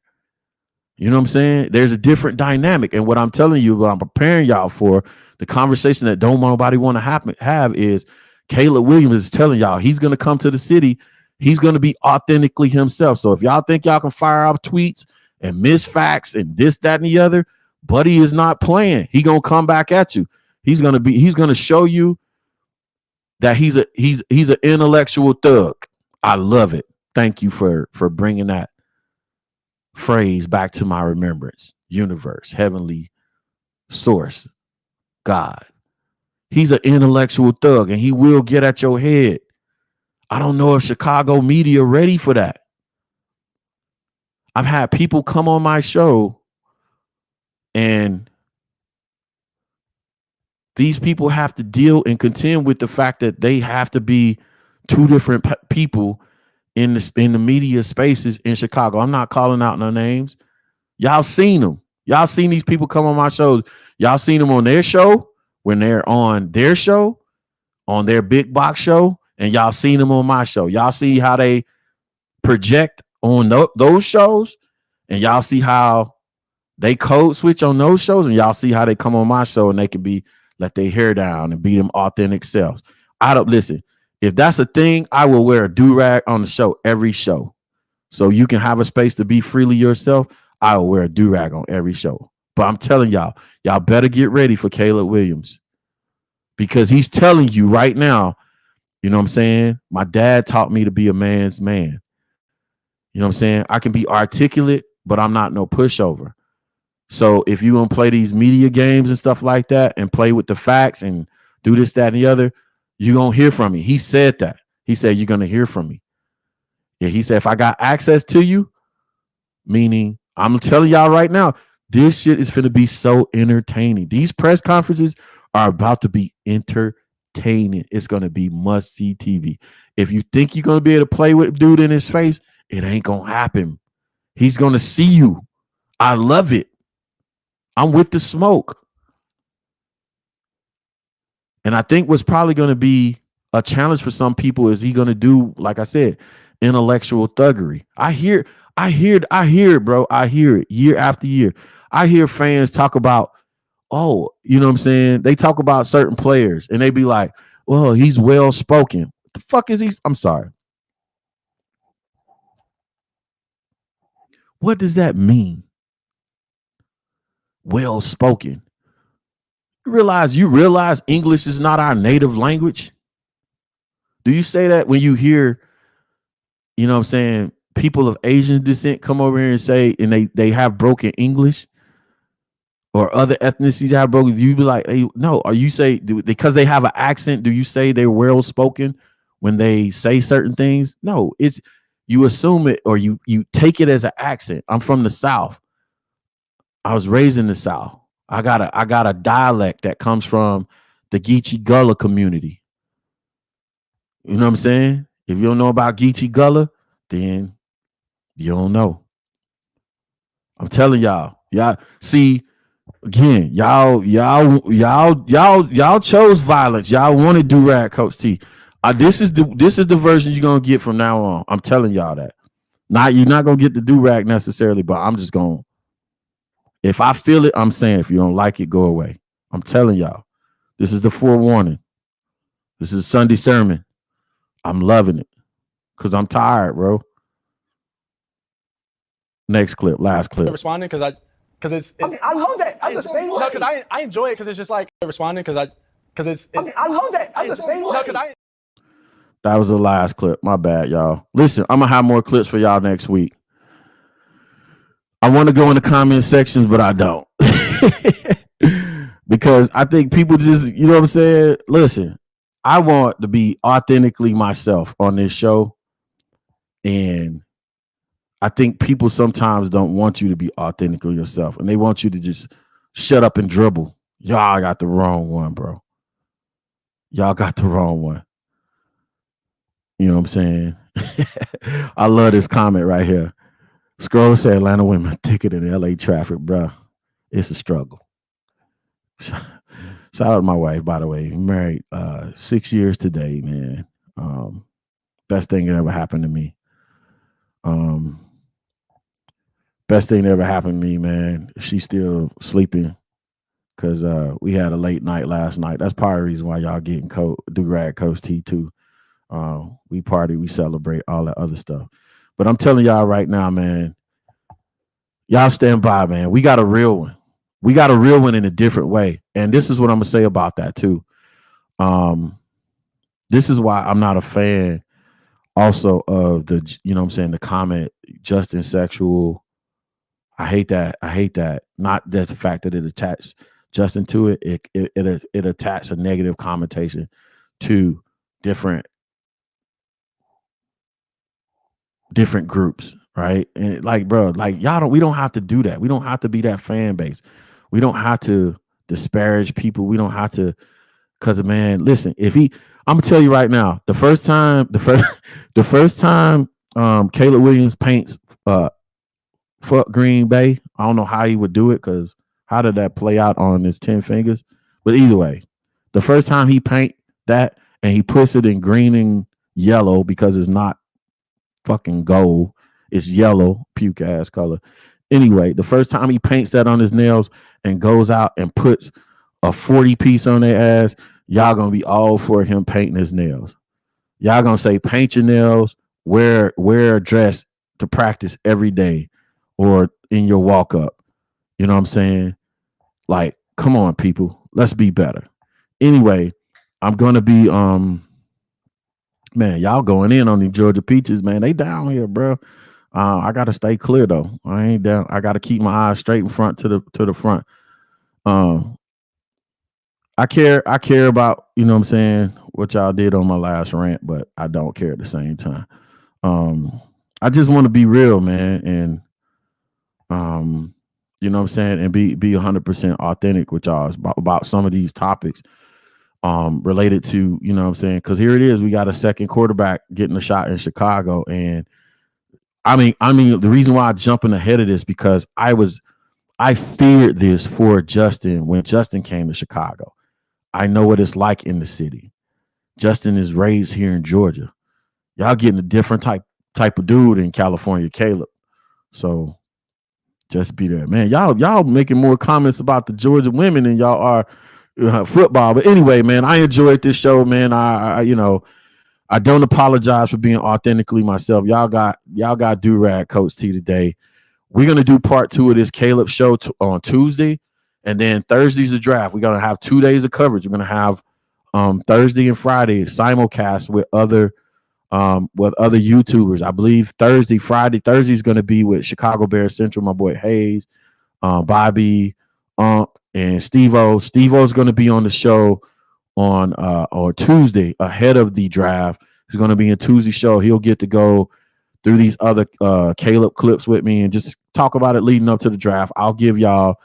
You know what I'm saying? There's a different dynamic. And what I'm telling you, what I'm preparing y'all for, the conversation that don't nobody want to have is Caleb Williams is telling y'all he's going to come to the city. He's going to be authentically himself. So if y'all think y'all can fire off tweets and miss facts and this, that, and the other, Buddy is not playing. He going to come back at you. He's going to show you that he's an intellectual thug. I love it. Thank you for bringing that phrase back to my remembrance. Universe, heavenly source, God. He's an intellectual thug and he will get at your head. I don't know if Chicago media ready for that. I've had people come on my show and these people have to deal and contend with the fact that they have to be two different people in the media spaces in Chicago. I'm not calling out no names. Y'all seen them. Y'all seen these people come on my shows. Y'all seen them on their show when they're on their show, on their big box show, and y'all seen them on my show. Y'all see how they project on those shows, and y'all see how they code switch on those shows, and y'all see how they come on my show and they can be let their hair down and be them authentic selves. I don't listen. If that's a thing, I will wear a do-rag on the show, every show. So you can have a space to be freely yourself. I will wear a do-rag on every show. But I'm telling y'all better get ready for Caleb Williams because he's telling you right now, you know what I'm saying? My dad taught me to be a man's man. You know what I'm saying? I can be articulate, but I'm not no pushover. So if you want to play these media games and stuff like that and play with the facts and do this, that, and the other, you're going to hear from me. He said that. He said, you're going to hear from me. Yeah, he said, if I got access to you, meaning I'm telling y'all right now, this shit is going to be so entertaining. These press conferences are about to be entertaining. It's going to be must-see TV. If you think you're going to be able to play with dude in his face, it ain't going to happen. He's going to see you. I love it. I'm with the smoke. And I think what's probably going to be a challenge for some people is he going to do, like I said, intellectual thuggery. I hear it, bro. I hear it year after year. I hear fans talk about, oh, you know what I'm saying? They talk about certain players and they be like, well, he's well spoken. What the fuck is he? I'm sorry. What does that mean? Well spoken. You realize English is not our native language? Do you say that when you hear, you know what I'm saying, people of Asian descent come over here and say, and they have broken English, or other ethnicities have broken, you be like, hey, no, or you say, because they have an accent, do you say they're well spoken when they say certain things? No, you assume it or you take it as an accent. I'm from the South. I was raised in the South. I got a dialect that comes from the Geechee Gullah community. You know what I'm saying? If you don't know about Geechee Gullah, then you don't know. I'm telling y'all. Y'all see again, y'all chose violence. Y'all wanted do-rag Coach T. This is the version you're gonna get from now on. I'm telling y'all that. You're not gonna get the do-rag necessarily, but I'm just going. If I feel it, I'm saying if you don't like it, go away. I'm telling y'all. This is the forewarning. This is a Sunday sermon. I'm loving it. Cause I'm tired, bro. Next clip, last clip. Responding because it's I mean, I love that. I'm the same way. No, because I enjoy it because it's just like responding because it's. I mean, I love that. I'm the same way. No, because that was the last clip. My bad, y'all. Listen, I'm gonna have more clips for y'all next week. I want to go in the comment sections, but I don't. Because I think people just, you know what I'm saying? Listen, I want to be authentically myself on this show. And I think people sometimes don't want you to be authentically yourself. And they want you to just shut up and dribble. Y'all got the wrong one, bro. Y'all got the wrong one. You know what I'm saying? I love this comment right here. Scroll said Atlanta women thicker than LA traffic, bro. It's a struggle. Shout out to my wife, by the way. Married 6 years today, man. Best thing that ever happened to me. Best thing that ever happened to me, man. She's still sleeping because we had a late night last night. That's part of the reason why y'all getting do-rag Coach T too. We party, we celebrate, all that other stuff. But I'm telling y'all right now, man, y'all stand by, man. We got a real one. We got a real one in a different way. And this is what I'm going to say about that, too. This is why I'm not a fan also of the, you know what I'm saying, the comment, Justin sexual. I hate that. I hate that. Not that the fact that it attached Justin to it. It attached a negative connotation to different groups, right? And like, bro, like we don't have to do that. We don't have to be that fan base. We don't have to disparage people. We don't have to, cause man, listen, I'm gonna tell you right now, the first time Caleb Williams paints fuck Green Bay, I don't know how he would do it, cause how did that play out on his 10 fingers? But either way, the first time he paint that and he puts it in green and yellow because it's not fucking gold, it's yellow, puke ass color. Anyway, the first time he paints that on his nails and goes out and puts a 40 piece on their ass, y'all gonna be all for him painting his nails. Y'all gonna say paint your nails, wear a dress to practice every day or in your walk up. You know what I'm saying? Like, come on, people, let's be better. Anyway, I'm gonna be man, y'all going in on the Georgia Peaches, man. They down here, bro. I gotta stay clear though. I ain't down. I gotta keep my eyes straight in front to the front. I care about, you know what I'm saying, what y'all did on my last rant, but I don't care at the same time. I just want to be real, man, and you know what I'm saying, and be 100% authentic with y'all about some of these topics related to, you know what I'm saying, because here it is, we got a second quarterback getting a shot in Chicago. And I mean the reason why I'm jumping ahead of this, because I feared this for Justin when Justin came to Chicago. I know what it's like in the city. Justin is raised here in Georgia. Y'all getting a different type of dude in California, Caleb. So just be there, man. Y'all making more comments about the Georgia women than y'all are football. But anyway, man, I enjoyed this show, man. I you know, I don't apologize for being authentically myself. Y'all got do-rag Coach T today. We're gonna do part 2 of this Caleb show on Tuesday, and then Thursday's the draft. We're gonna have 2 days of coverage. We're gonna have Thursday and Friday simulcast with other YouTubers. I believe Thursday's gonna be with Chicago Bears Central, my boy Hayes, Bobby, and Steve-O. Steve-O's gonna be on the show on Tuesday ahead of the draft. He's gonna be in Tuesday show. He'll get to go through these other Caleb clips with me and just talk about it leading up to the draft. I'll give y'all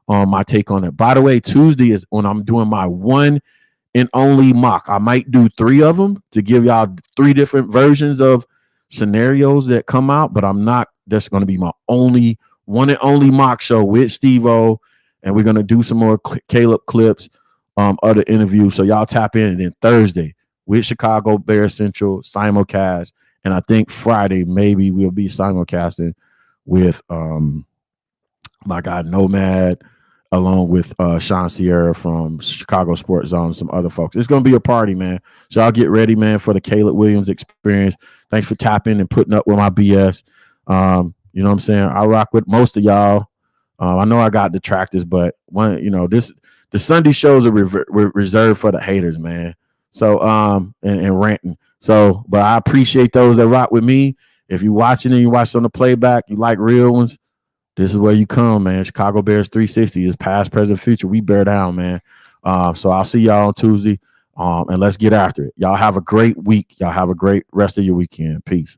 my take on it. By the way, Tuesday is when I'm doing my one and only mock. I might do 3 of them to give y'all 3 different versions of scenarios that come out, but I'm not. That's going to be my only one and only mock show with Steve-O, and we're going to do some more Caleb clips, other interviews. So y'all tap in. And then Thursday with Chicago Bears Central simulcast, and I think Friday maybe we'll be simulcasting with my guy Nomad, along with Sean Sierra from Chicago Sports Zone, and some other folks. It's going to be a party, man. So I'll get ready, man, for the Caleb Williams experience. Thanks for tapping and putting up with my BS. You know what I'm saying? I rock with most of y'all. I know I got detractors, but the Sunday shows are reserved for the haters, man. So and ranting. So, but I appreciate those that rock with me. If you're watching and you watch on the playback, you like real ones, this is where you come, man. Chicago Bears 360 is past, present, future. We bear down, man. So I'll see y'all on Tuesday. And let's get after it. Y'all have a great week. Y'all have a great rest of your weekend. Peace.